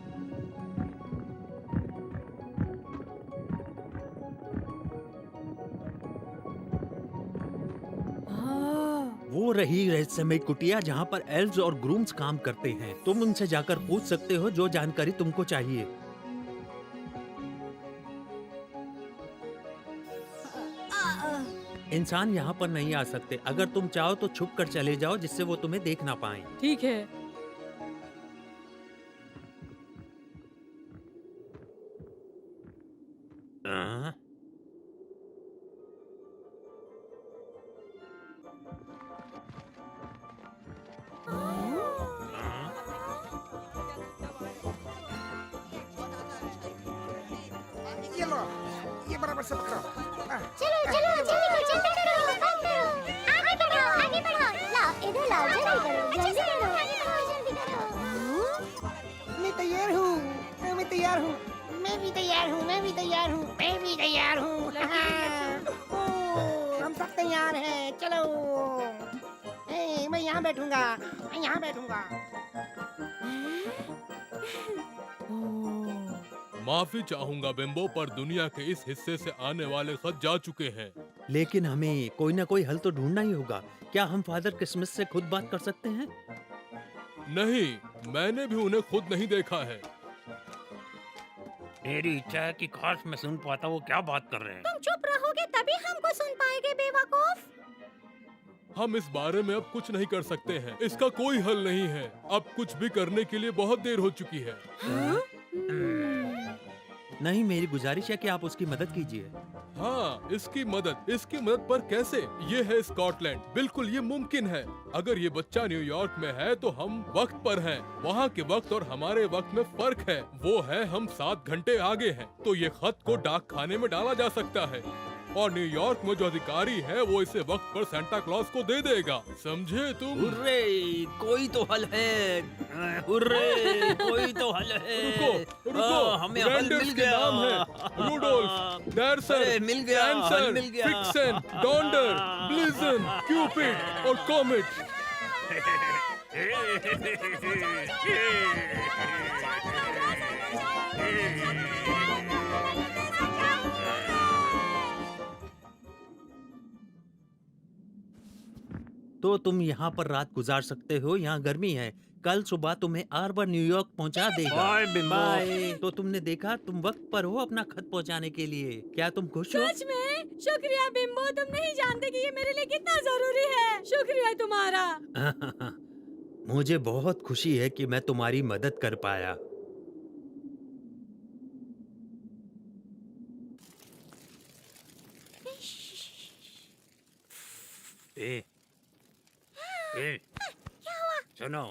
वो रही रहस्यमय कुटिया जहाँ पर एल्व्स और ग्रूम्स काम करते हैं। तुम उनसे जाकर पूछ सकते हो जो जानकारी तुमको चाहिए। इंसान यहाँ पर नहीं आ सकते। अगर तुम चाहो तो छुप कर चले जाओ, जिससे वो तुम्हें देख ना पाएं। ठीक है। ये लो, ये बराबर से पकड़ो। चलो चलो जल्दी करो, बंद करो, आगे बढ़ो, आगे बढ़ो। लाओ इधर लाओ, जल्दी करो, जल्दी करो, जल्दी करो। मैं तैयार हूँ, मैं तैयार हूँ, मैं भी तैयार हूँ, मैं भी तैयार हूँ, मैं भी तैयार हूँ। हम सब तैयार हैं। चलो, मैं यहाँ बैठूंगा, मैं यहाँ बैठूंगा। माफी चाहूंगा बिम्बो, पर दुनिया के इस हिस्से से आने वाले खत जा चुके हैं। लेकिन हमें कोई ना कोई हल तो ढूंढना ही होगा। क्या हम फादर क्रिसमस से खुद बात कर सकते हैं? नहीं, मैंने भी उन्हें खुद नहीं देखा है। मेरी इच्छा है कि खास मैं सुन पाता वो क्या बात कर रहे हैं। तुम चुप रहोगे तभी हमको सुन पाएंगे, बेवकूफ। हम इस बारे में अब कुछ नहीं कर सकते हैं। इसका कोई हल नहीं है। अब कुछ भी करने के लिए बहुत देर हो चुकी है। नहीं, मेरी गुजारिश है कि आप उसकी मदद कीजिए। हाँ, इसकी मदद पर कैसे? ये है स्कॉटलैंड, बिल्कुल ये मुमकिन है। अगर ये बच्चा न्यूयॉर्क में है तो हम वक्त पर हैं। वहाँ के वक्त और हमारे वक्त में फर्क है। वो है हम 7 घंटे आगे हैं। तो ये खत को डाक खाने में डाला जा सकता है, और न्यूयॉर्क में जो अधिकारी है वो इसे वक्त पर सांता क्लॉज को दे देगा। समझे तुम? हुर्रे, कोई तो हल है। हुर्रे, कोई तो हल है। रुको, हमें हल ब्रैंडर्स मिल के गया। नाम है रूडोल्फ, डैरसन, अरे, मिल गया, हल कैंसर, मिल गया। फिक्सन, डॉन्डर, ब्लिजन, क्यूपिड और कॉमेट। तो तुम यहाँ पर रात गुजार सकते हो, यहाँ गर्मी है। कल सुबह तुम्हें आर्बर न्यूयॉर्क पहुँचा देगा। Bye Bimbo. बाय। तो तुमने देखा, तुम वक्त पर हो अपना खत पहुँचाने के लिए। क्या तुम खुश हो? सच में शुक्रिया बिम्बो, तुम नहीं जानते कि ये मेरे लिए कितना जरूरी है। शुक्रिया तुम्हारा। मुझे बहुत खुशी है कि मैं तुम्हारी मदद कर पाया। ए, ए, सुनो,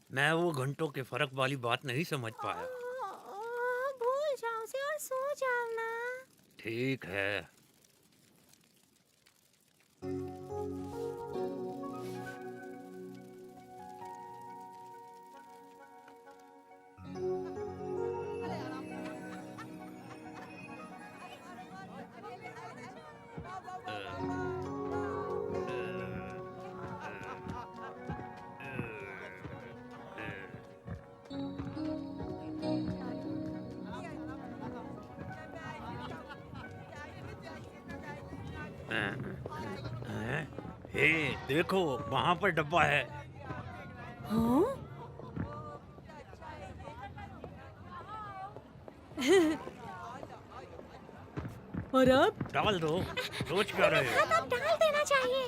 मैं वो घंटों के फर्क वाली बात नहीं समझ पाया। भूल जाओ उसे और सो जाओ ना। ठीक है। हे, देखो वहाँ पर डब्बा है। हाँ? और अब डाल दो, सोच क्या रहे हो? अब डाल देना चाहिए।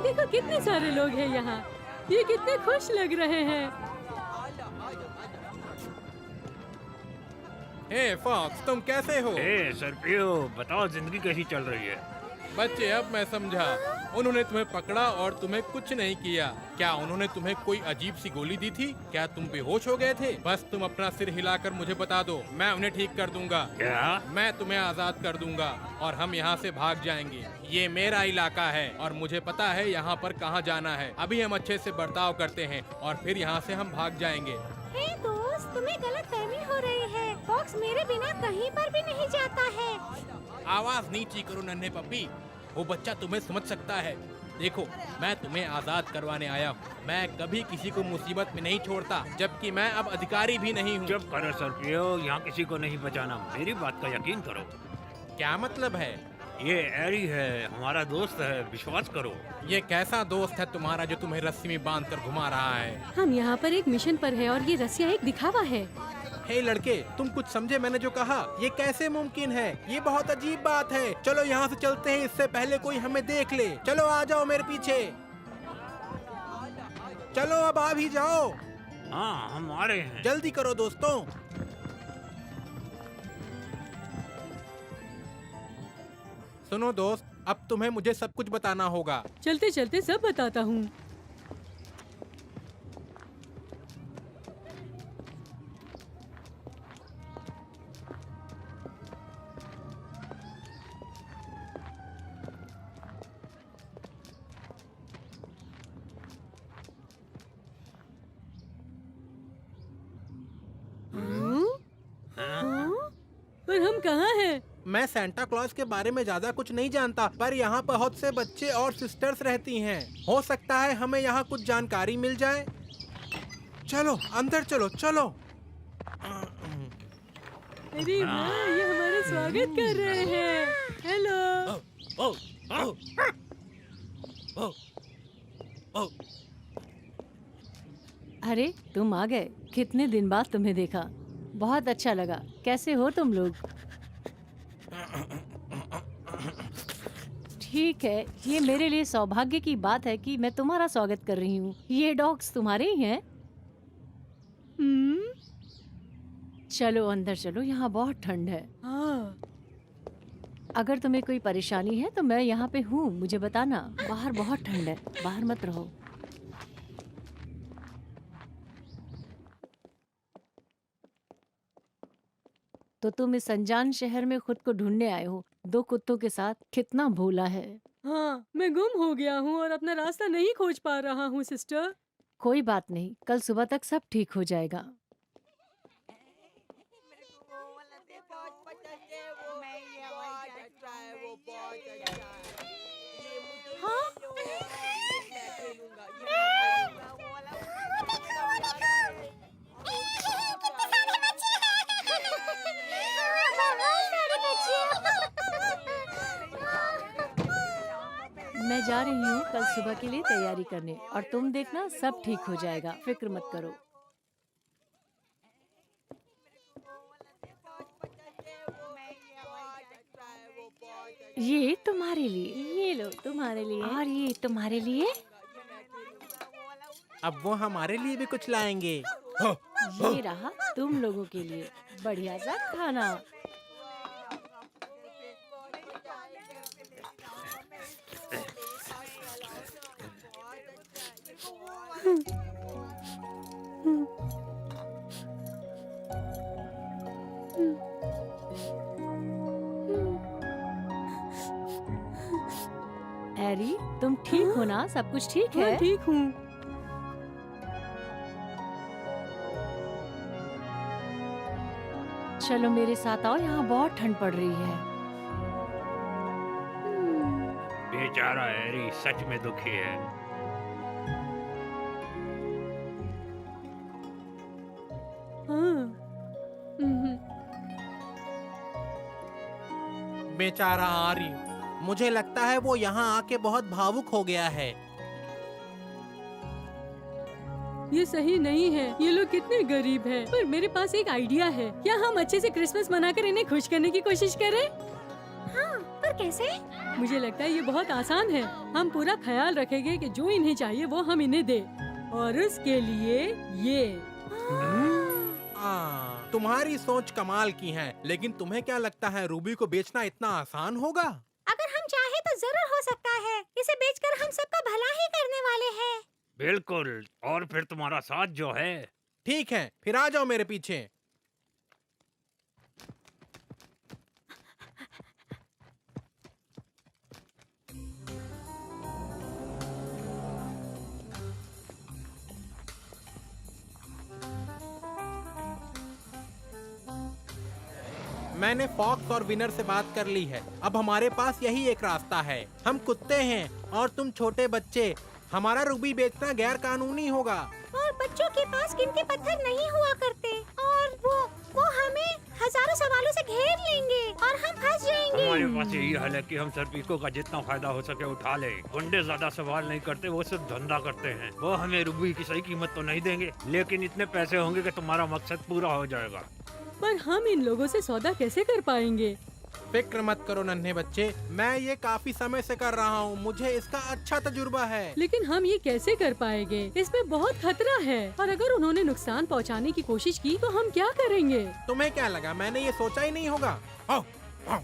देखो कितने सारे लोग हैं यहाँ। ये कितने खुश लग रहे हैं। हे फॉक्स, तुम कैसे हो? ए, सर्पियो, बताओ जिंदगी कैसी चल रही है? बच्चे, अब मैं समझा। उन्होंने तुम्हें पकड़ा और तुम्हें कुछ नहीं किया। क्या उन्होंने तुम्हें कोई अजीब सी गोली दी थी? क्या तुम बेहोश हो गए थे? बस तुम अपना सिर हिलाकर मुझे बता दो, मैं उन्हें ठीक कर दूंगा। क्या? मैं तुम्हें आजाद कर दूंगा और हम यहाँ से भाग जाएंगे। ये मेरा इलाका है और मुझे पता है यहाँ पर कहाँ जाना है। अभी हम अच्छे से बर्ताव करते हैं और फिर यहाँ से हम भाग जाएंगे। हे दोस्त, तुम्हें गलतफहमी हो रही है। फॉक्स मेरे बिना कहीं पर भी नहीं जाता है। आवाज नीची करो नन्हे पप्पी, वो बच्चा तुम्हें समझ सकता है। देखो, मैं तुम्हें आजाद करवाने आया हूँ। मैं कभी किसी को मुसीबत में नहीं छोड़ता, जबकि मैं अब अधिकारी भी नहीं हूँ। चुप करो सर्पियो, यहाँ किसी को नहीं बचाना। मेरी बात का यकीन करो। क्या मतलब है? ये एरी है, हमारा दोस्त है, विश्वास करो। ये कैसा दोस्त है तुम्हारा जो तुम्हें रस्सी में बांध कर घुमा रहा है? हम यहाँ पर एक मिशन पर है और ये रसिया एक दिखावा है। हे लड़के, तुम कुछ समझे मैंने जो कहा? ये कैसे मुमकिन है? ये बहुत अजीब बात है। चलो यहाँ से चलते हैं, इससे पहले कोई हमें देख ले। चलो आ जाओ मेरे पीछे। चलो अब आ भी जाओ। हाँ, हम आ रहे हैं। जल्दी करो दोस्तों। सुनो दोस्त, अब तुम्हें मुझे सब कुछ बताना होगा। चलते चलते सब बताता हूँ। पर हम कहाँ हैं? मैं सेंटा क्लॉज के बारे में ज्यादा कुछ नहीं जानता, पर यहाँ बहुत से बच्चे और सिस्टर्स रहती हैं। हो सकता है हमें यहाँ कुछ जानकारी मिल जाए। चलो अंदर चलो, चलो। अरे वाह, ये हमारा स्वागत कर रहे हैं। हेलो। ओ, ओ, ओ, ओ। अरे तुम आ गए। कितने दिन बाद तुम्हें देखा, बहुत अच्छा लगा। कैसे हो तुम लोग? ठीक है, ये मेरे लिए सौभाग्य की बात है कि मैं तुम्हारा स्वागत कर रही हूँ। ये डॉग्स तुम्हारे ही हैं? चलो अंदर चलो, यहाँ बहुत ठंड है। हाँ। अगर तुम्हें कोई परेशानी है तो मैं यहाँ पे हूँ, मुझे बताना। बाहर बहुत ठंड है, बाहर मत रहो। तो तुम इस अनजान शहर में खुद को ढूंढने आए हो, 2 कुत्तों के साथ। कितना भोला है। हाँ, मैं गुम हो गया हूँ और अपना रास्ता नहीं खोज पा रहा हूँ सिस्टर। कोई बात नहीं, कल सुबह तक सब ठीक हो जाएगा। मैं जा रही हूँ कल सुबह के लिए तैयारी करने, और तुम देखना सब ठीक हो जाएगा, फिक्र मत करो। ये तुम्हारे लिए, ये लो तुम्हारे लिए, और ये तुम्हारे लिए। अब वो हमारे लिए भी कुछ लाएंगे। ये रहा तुम लोगों के लिए बढ़िया सा खाना। हैरी, तुम ठीक हो ना? सब कुछ ठीक है? हाँ, ठीक हूँ। चलो मेरे साथ आओ, यहाँ बहुत ठंड पड़ रही है। बेचारा हैरी सच में दुखी है। हाँ। बेचारा आरी, मुझे लगता है वो यहाँ आके बहुत भावुक हो गया है। ये सही नहीं है। ये लोग कितने गरीब हैं। पर मेरे पास एक आइडिया है। क्या हम अच्छे से क्रिसमस मनाकर इन्हें खुश करने की कोशिश करें? हाँ, पर कैसे? मुझे लगता है ये बहुत आसान है। हम पूरा ख्याल रखेंगे कि जो इन्हें चाहिए वो हम इन्हें दे, और उसके लिए ये। तुम्हारी सोच कमाल की है, लेकिन तुम्हें क्या लगता है रूबी को बेचना इतना आसान होगा? अगर हम चाहे तो जरूर हो सकता है। इसे बेचकर हम सबका भला ही करने वाले हैं। बिल्कुल, और फिर तुम्हारा साथ जो है। ठीक है, फिर आ जाओ मेरे पीछे। मैंने फॉक्स और विनर से बात कर ली है। अब हमारे पास यही एक रास्ता है। हम कुत्ते हैं और तुम छोटे बच्चे। हमारा रूबी बेचना गैर कानूनी होगा। और बच्चों के पास कीमती पत्थर नहीं हुआ करते, और वो हमें हजारों सवालों से घेर लेंगे और हम फंस जाएंगे। हमारे पास यही हल है कि हम सर्पिको का जितना फायदा हो सके उठा ले। गुंडे ज्यादा सवाल नहीं करते, वो सिर्फ धंधा करते हैं। वो हमें रूबी की सही कीमत तो नहीं देंगे, लेकिन इतने पैसे होंगे कि तुम्हारा मकसद पूरा हो जाएगा। पर हम इन लोगों से सौदा कैसे कर पाएंगे? फिक्र मत करो नन्हे बच्चे, मैं ये काफी समय से कर रहा हूँ। मुझे इसका अच्छा तजुर्बा है। लेकिन हम ये कैसे कर पाएंगे? इसमें बहुत खतरा है, और अगर उन्होंने नुकसान पहुँचाने की कोशिश की तो हम क्या करेंगे? तुम्हें क्या लगा मैंने ये सोचा ही नहीं होगा? आओ, आओ।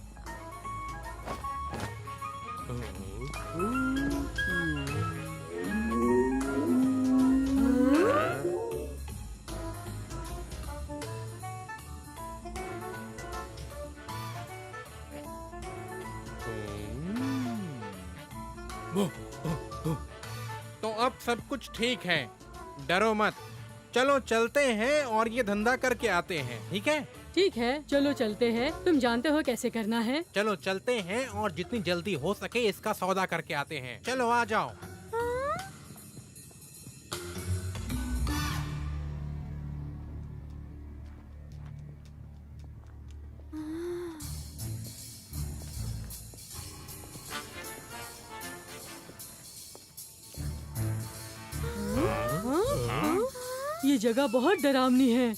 तो अब सब कुछ ठीक है, डरो मत। चलो चलते हैं और ये धंधा करके आते हैं, ठीक है? ठीक है, चलो चलते हैं। तुम जानते हो कैसे करना है। चलो चलते हैं और जितनी जल्दी हो सके इसका सौदा करके आते हैं। चलो आ जाओ। ये जगह बहुत डरावनी है।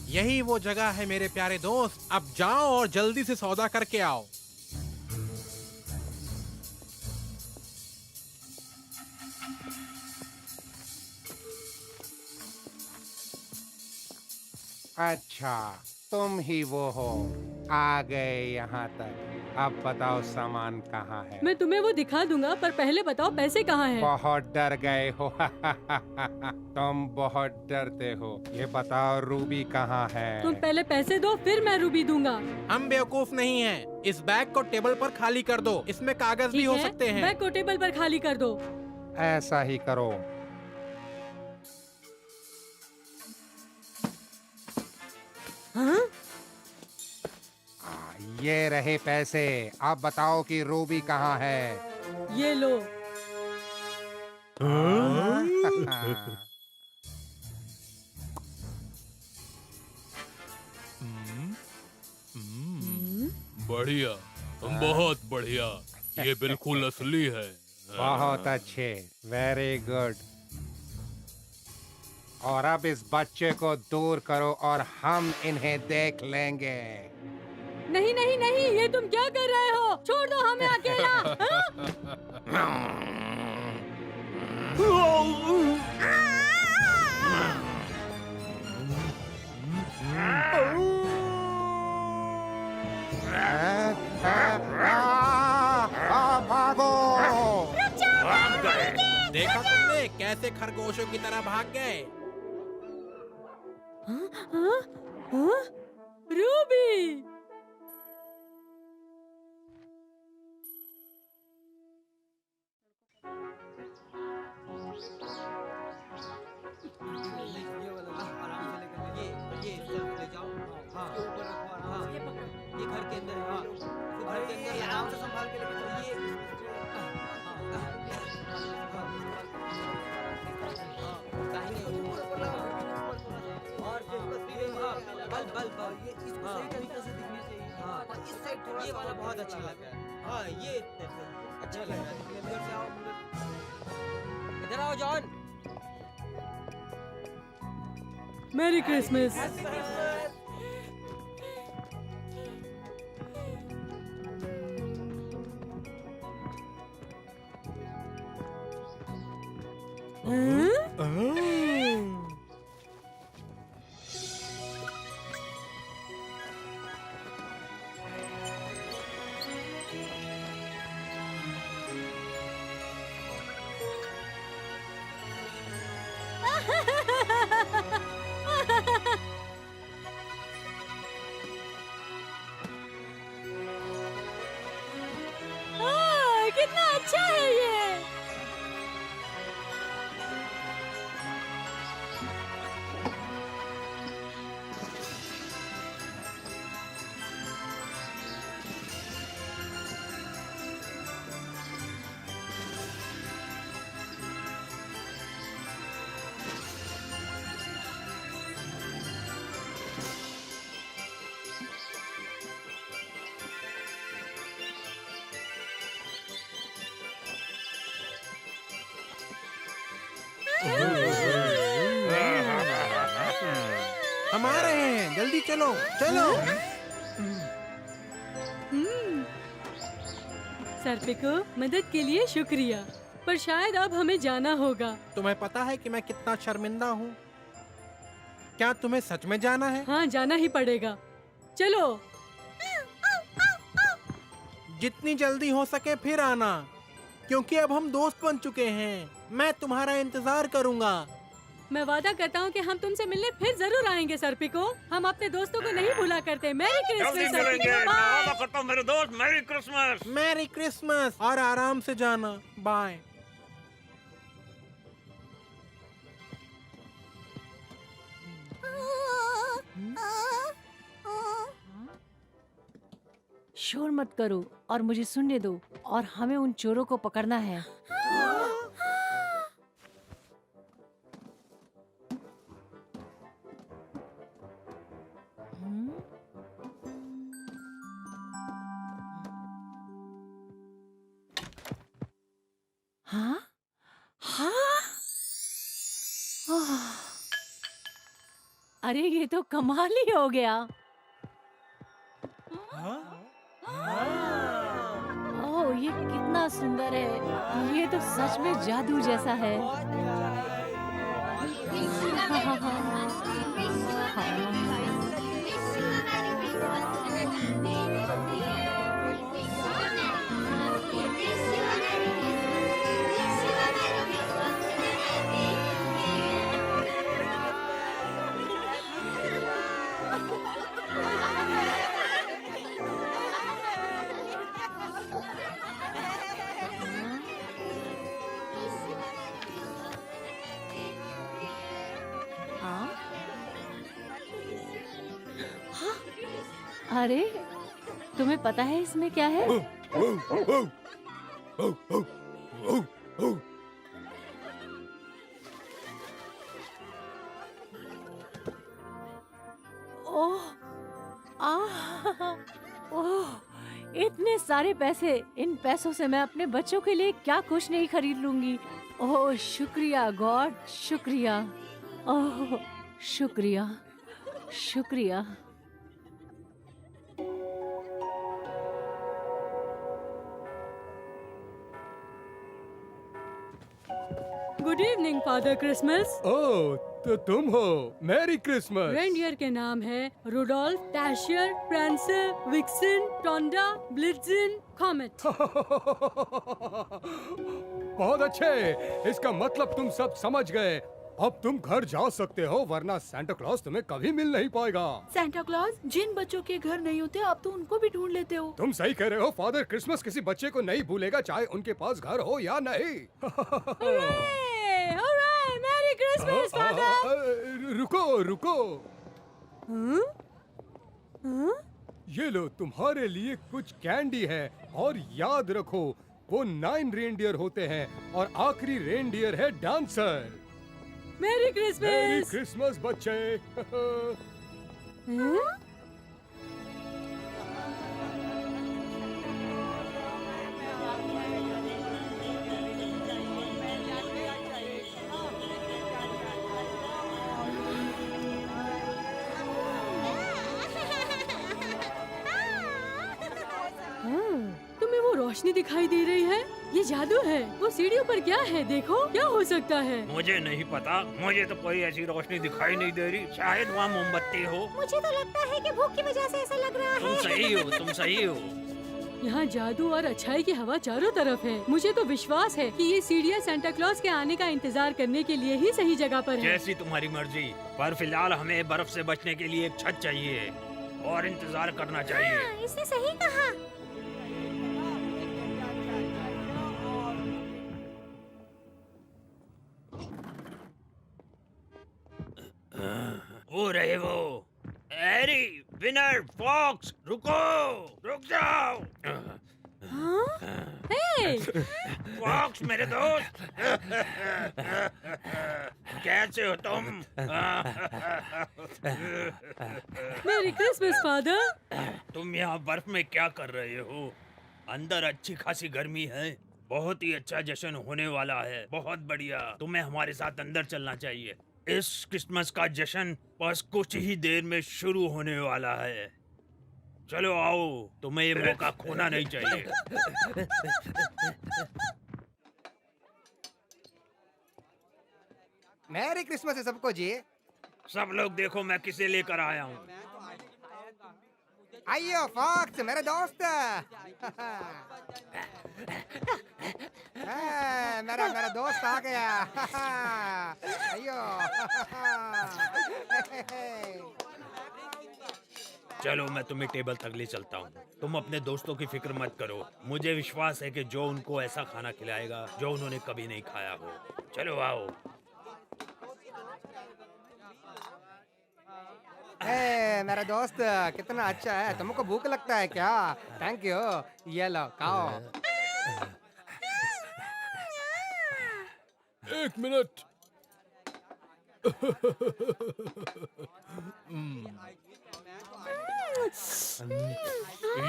यही वो जगह है मेरे प्यारे दोस्त। अब जाओ और जल्दी से सौदा करके आओ। अच्छा, तुम ही वो हो, आ गए यहाँ तक। अब बताओ सामान कहाँ है? मैं तुम्हें वो दिखा दूंगा, पर पहले बताओ पैसे कहाँ हैं? बहुत डर गए हो। तुम बहुत डरते हो। ये बताओ रूबी कहाँ है? तुम पहले पैसे दो, फिर मैं रूबी दूंगा। हम बेवकूफ नहीं हैं। इस बैग को टेबल पर खाली कर दो, इसमें कागज भी ठीक हो है? सकते हैं। बैग को टेबल पर खाली कर दो। ऐसा ही करो। हाँ? ये रहे पैसे। अब बताओ कि रूबी कहाँ है? ये लो। बढ़िया, बहुत बढ़िया। ये बिल्कुल असली है। बहुत अच्छे, वेरी गुड। और अब इस बच्चे को दूर करो और हम इन्हें देख लेंगे। नहीं नहीं नहीं, ये तुम क्या कर रहे हो? छोड़ दो हमें अकेला। भागो! देखा तुमने कैसे खरगोशों की तरह भाग गए? रूबी! ये घर के अंदर है। हाँ, इसको घर के अंदर आराम से संभाल के लेके चलो। और ये इसको सही तरीके से दिखनी चाहिए। हाँ, और इस साइड थोड़ा, ये वाला बहुत अच्छा लग रहा है। हाँ, ये अच्छा लग रहा है। इधर से आओ, इधर आओ जॉन। Merry Christmas. कितना अच्छा है ये। हम आ रहे हैं, जल्दी चलो चलो। सर्पिको, मदद के लिए शुक्रिया, पर शायद अब हमें जाना होगा। तुम्हें पता है कि मैं कितना शर्मिंदा हूँ? क्या तुम्हें सच में जाना है? हाँ, जाना ही पड़ेगा। चलो। जितनी जल्दी हो सके फिर आना, क्योंकि अब हम दोस्त बन चुके हैं। मैं तुम्हारा इंतजार करूंगा। मैं वादा करता हूँ कि हम तुमसे मिलने फिर जरूर आएंगे सर्पिको। हम अपने दोस्तों को नहीं भुला करते। Merry Christmas Serpico, bye. करता हूँ मेरे दोस्त। Merry Christmas. मैरी क्रिसमस और आराम से जाना। बाय। शोर मत करो और मुझे सुनने दो, और हमें उन चोरों को पकड़ना है। हाँ हाँ, अरे ये तो कमाल ही हो गया। ओह, ये कितना सुंदर है। ये तो सच में जादू जैसा है। अरे तुम्हें पता है इसमें क्या है? ओह, ओह, इतने सारे पैसे! इन पैसों से मैं अपने बच्चों के लिए क्या कुछ नहीं खरीद लूंगी। ओह शुक्रिया गॉड, शुक्रिया। ओह शुक्रिया, शुक्रिया। Good evening father Christmas. Oh, तो तुम हो। Merry Christmas. रेंडियर के नाम है Rudolph, Dasher, Prancer, Vixen, Donner, Blitzen, Comet. बहुत अच्छे। इसका मतलब तुम सब समझ गए। अब तुम घर जा सकते हो, वरना सांता क्लॉज तुम्हें कभी मिल नहीं पाएगा। सांता क्लॉज जिन बच्चों के घर नहीं होते अब तो उनको भी ढूंढ लेते हो। तुम सही कह रहे हो। फादर क्रिसमस किसी बच्चे को नहीं भूलेगा, चाहे उनके पास घर हो या नहीं। Merry Christmas father. रुको रुको। ये लो, तुम्हारे लिए कुछ कैंडी है। और याद रखो, वो 9 रेनडियर होते हैं और आखिरी रेनडियर है dancer. Merry Christmas. Merry Christmas बच्चे। तुम्हें वो रोशनी दिखाई दे रही है? ये जादू है। वो सीढ़ियों पर क्या है? देखो, क्या हो सकता है? मुझे नहीं पता, मुझे तो कोई ऐसी रोशनी दिखाई नहीं दे रही। शायद वहाँ मोमबत्ती हो। मुझे तो लगता है कि भूख की वजह से ऐसा लग रहा तुम है। सही हो, तुम सही हो। यहाँ जादू और अच्छाई की हवा चारों तरफ है। मुझे तो विश्वास है कि ये सीढ़ियाँ सांता क्लॉज के आने का इंतजार करने के लिए ही सही जगह पर है। जैसी तुम्हारी मर्जी, पर फिलहाल हमें बर्फ से बचने के लिए एक छत चाहिए और इंतजार करना चाहिए। हाँ, इसने सही कहा। हो रहे वो एरी, विनर, फॉक्स, रुको, रुक जाओ। हे! फॉक्स मेरे दोस्त, कैसे हो तुम? Merry Christmas father. तुम यहाँ बर्फ में क्या कर रहे हो? अंदर अच्छी खासी गर्मी है। बहुत ही अच्छा जश्न होने वाला है, बहुत बढ़िया। तुम्हें हमारे साथ अंदर चलना चाहिए। इस क्रिसमस का जश्न बस कुछ ही देर में शुरू होने वाला है। चलो आओ, तुम्हें ये मौका खोना नहीं चाहिए। मैरी क्रिसमस है सबको जी। सब लोग देखो मैं किसे लेकर आया हूँ। आइयो फॉक्स, मेरे दोस्त। मेरा मेरा दोस्त आ गया। आइयो। चलो मैं तुम्हें टेबल तक ले चलता हूँ। तुम अपने दोस्तों की फिक्र मत करो। मुझे विश्वास है कि जो उनको ऐसा खाना खिलाएगा जो उन्होंने कभी नहीं खाया हो। चलो आओ। मेरा दोस्त कितना अच्छा है। तुमको भूख लगता है क्या? Thank you. ये लो, खाओ। एक मिनट।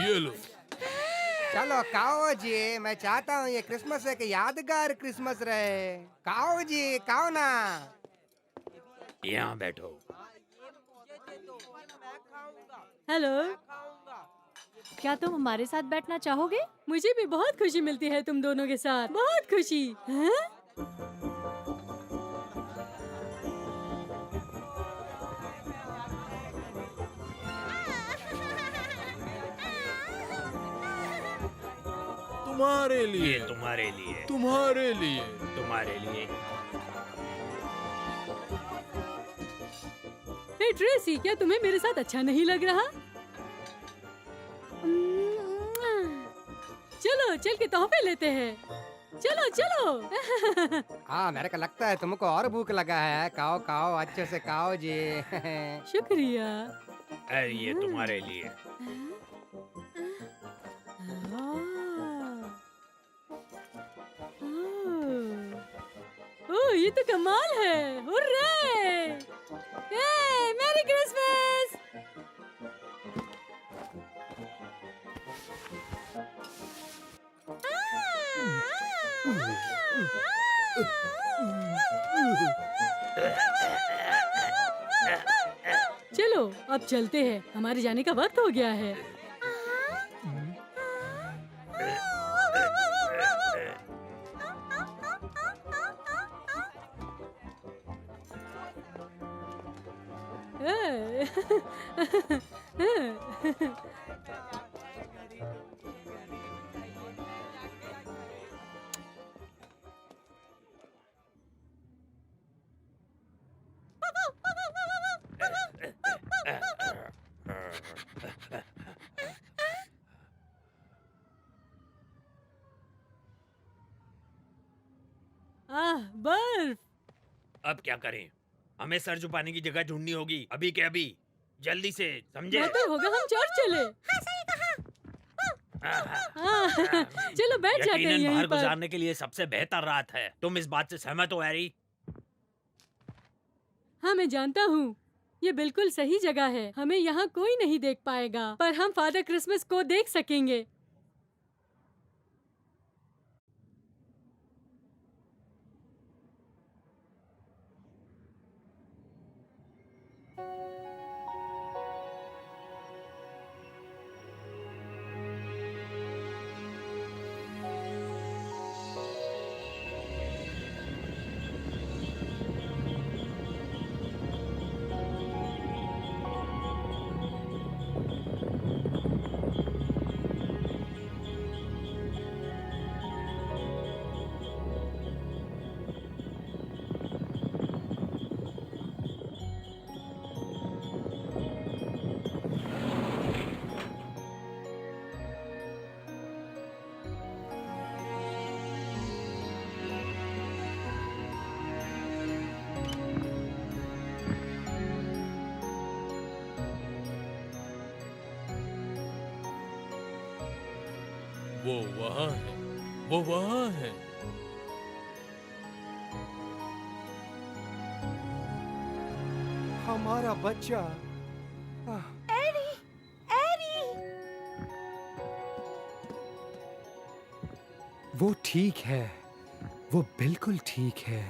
ये लो। चलो खाओ जी। मैं चाहता हूँ ये क्रिसमस एक यादगार क्रिसमस रहे। खाओ जी, खाओ ना। यहाँ बैठो। हेलो, क्या तुम हमारे साथ बैठना चाहोगे? मुझे भी बहुत खुशी मिलती है तुम दोनों के साथ। बहुत खुशी। हैं? तुम्हारे लिए, ये तुम्हारे लिए, तुम्हारे लिए, तुम्हारे लिए। हे ट्रेसी, क्या तुम्हें मेरे साथ अच्छा नहीं लग रहा? चलो चल के तोहफे लेते हैं। चलो चलो। हाँ, मेरे को लगता है तुमको और भूख लगा है। खाओ खाओ, अच्छे से खाओ जी। शुक्रिया। अरे ये तुम्हारे लिए। ओह, ये तो कमाल है। हुर्रे! Merry Christmas! चलो अब चलते हैं, हमारे जाने का वक्त हो गया है। बर्फ। अब क्या करें? हमें सर छुपाने की जगह ढूंढनी होगी, अभी के अभी। जल्दी से, समझे? बेहतर होगा हम चर्च चले। चलो बैठ जाते हैं यकीनन यहीं बाहर पर। गुजारने के लिए सबसे बेहतर रात है। तुम इस बात से सहमत हो हैरी? हाँ, मैं जानता हूँ, ये बिल्कुल सही जगह है। हमें यहाँ कोई नहीं देख पाएगा, पर हम फादर क्रिसमस को देख सकेंगे। वो वहाँ है, वो वहाँ है। हमारा बच्चा। एरी, एरी। वो ठीक है, वो बिल्कुल ठीक है।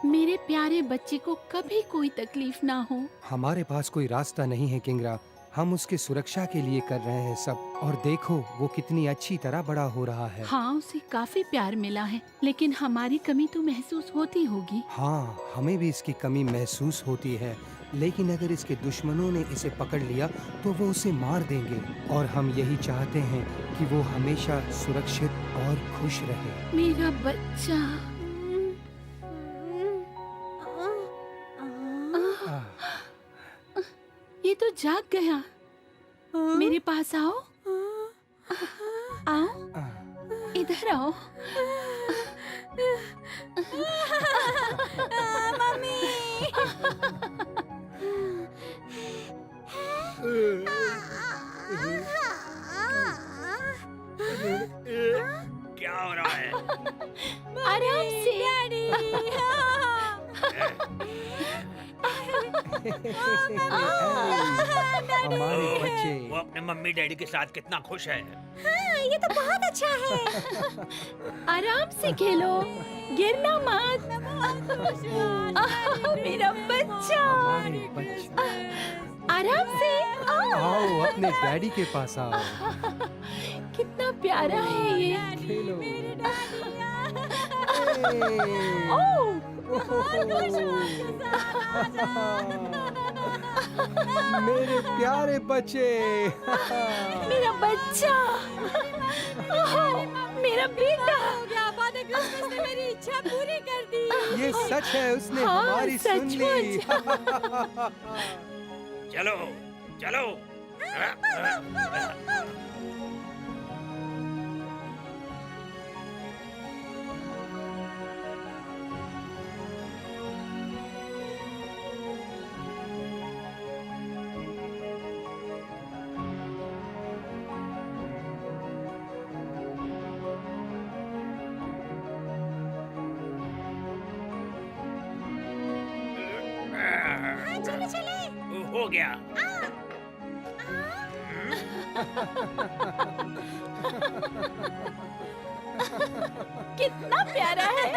मेरे प्यारे बच्चे को कभी कोई तकलीफ ना हो। हमारे पास कोई रास्ता नहीं है किंगरा, हम उसकी सुरक्षा के लिए कर रहे हैं सब। और देखो वो कितनी अच्छी तरह बड़ा हो रहा है। हाँ, उसे काफी प्यार मिला है, लेकिन हमारी कमी तो महसूस होती होगी। हाँ, हमें भी इसकी कमी महसूस होती है, लेकिन अगर इसके दुश्मनों ने इसे पकड़ लिया तो वो उसे मार देंगे। और हम यही चाहते हैं कि वो हमेशा सुरक्षित और खुश रहे। मेरा बच्चा। ये तो जाग गया। मेरे पास आओ, आओ, इधर आओ। मम्मी। क्या हो रहा है? आराम से। हमारे बच्चे। वो अपने मम्मी डैडी के साथ कितना खुश है। हाँ, ये तो बहुत अच्छा है। आराम से खेलो, गिरना मत। मेरा बच्चा। हमारे बच्चे। आराम से आओ अपने डैडी के पास आओ। कितना प्यारा है ये। खेलो। मेरे प्यारे बच्चे। मेरा बच्चा। मेरा बेटा। फादर क्रिसमस ने मेरी इच्छा पूरी कर दी। ये सच है, उसने हाँ, हमारी सुन ली। चलो चलो। हो गया। कितना प्यारा है।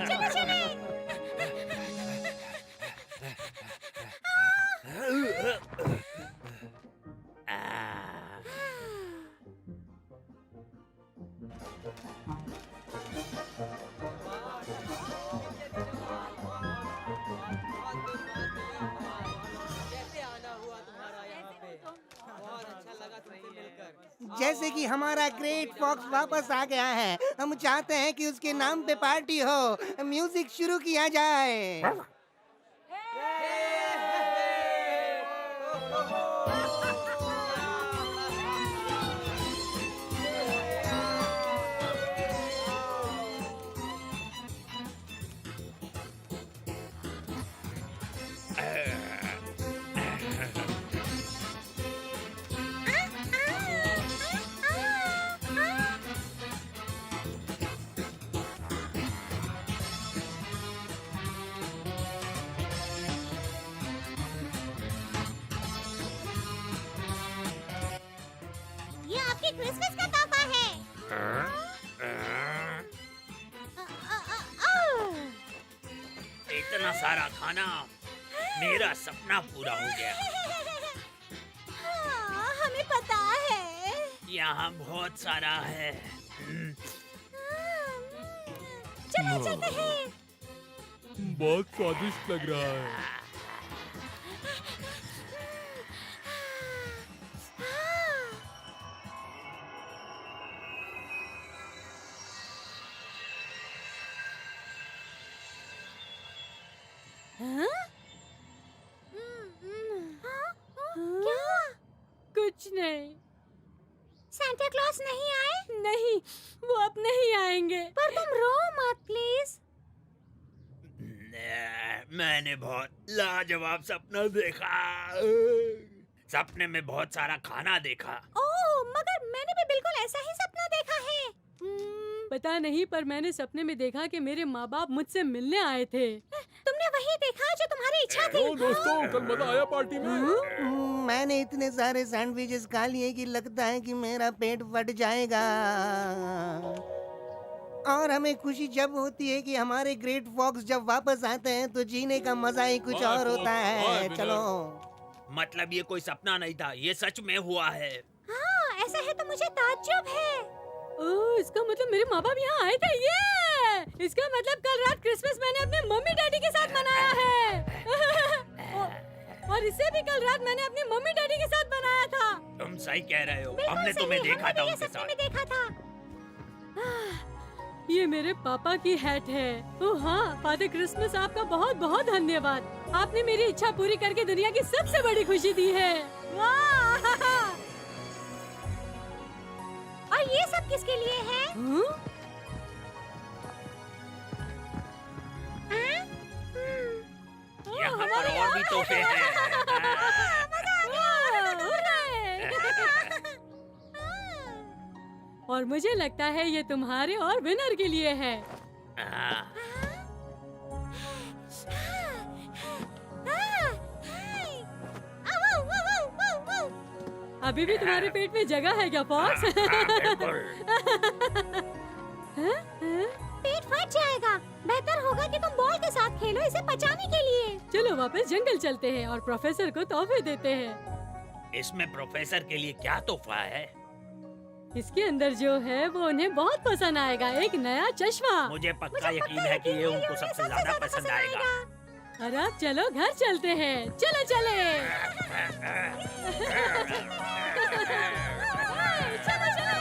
चलो चले। कैसे आना हुआ तुम्हारा यहाँ पे? बहुत अच्छा लगा तुमसे मिलकर। जैसे कि हमारा ग्रेट फॉक्स वापस आ गया है, हम चाहते हैं कि उसके नाम पे पार्टी हो। म्यूजिक शुरू किया जाए। ये आपके क्रिसमस का तोहफा है। इतना सारा खाना, मेरा सपना पूरा हो गया। हाँ, हमें पता है। यहाँ बहुत सारा है। चलो चलते हैं। बहुत स्वादिष्ट लग रहा है। क्या हुआ? कुछ नहीं। सांता क्लॉस नहीं आए? नहीं, वो अब नहीं आएंगे। पर तुम रो मत प्लीज। मैंने बहुत लाजवाब सपना देखा। सपने में बहुत सारा खाना देखा। ओह, मगर मैंने भी बिल्कुल ऐसा ही सपना देखा है। पता नहीं, पर मैंने सपने में देखा कि मेरे माँ बाप मुझसे मिलने आए थे। तुमने वही देखा जो तुम्हारी इच्छा थी। ओ दोस्तों, कल मजा आया पार्टी में। मैंने इतने सारे सैंडविचेस खा लिए कि लगता है कि मेरा पेट फट जाएगा। और हमें खुशी जब होती है कि हमारे ग्रेट फॉक्स जब वापस आते हैं तो जीने का मजा ही कुछ वाह, और होता वाह, है। विनर। चलो। मतलब ये कोई सपना नहीं था, ये सच में हुआ है। हाँ, ऐसा है तो मुझे ताज्जुब है। ओह, इसका मतलब मेरे माँ बाप यहाँ आए थे। ये इसका मतलब कल रात क्रिसमस मैंने अपने मम्मी डैडी के साथ मनाया है। और इसे भी कल रात मैंने अपनी मम्मी डैडी के साथ बनाया था। तुम सही कह रहे हो, बिल्कुल हमने सही, तुम्हें देखा था हमने ये उनके सपने साथ। में देखा था। ये मेरे पापा की हैट है। ओह हाँ, फादर क्रिसमस, आपका बहुत बहुत धन्यवाद। आपने मेरी इच्छा पूरी करके दुनिया की सबसे बड़ी खुशी दी है। वाह! और ये सब किसके लिए है? हम्म? हाँ? यहाँ पर और भी तोहफे हैं। और मुझे लगता है ये तुम्हारे और विनर के लिए है। अभी भी तुम्हारे पेट में जगह है क्या फॉक्स? पेट फट जाएगा। बेहतर होगा कि तुम बॉल के साथ खेलो इसे पचाने के लिए। चलो वापस जंगल चलते हैं और प्रोफेसर को तोहफे देते हैं। इसमें प्रोफेसर के लिए क्या तोहफा है? इसके अंदर जो है वो उन्हें बहुत पसंद आएगा। एक नया चश्मा। मुझे पक्का यकीन है कि ये उनको सबसे ज्यादा पसंद आएगा। और अब चलो घर चलते हैं। चलो चले। चलो चले।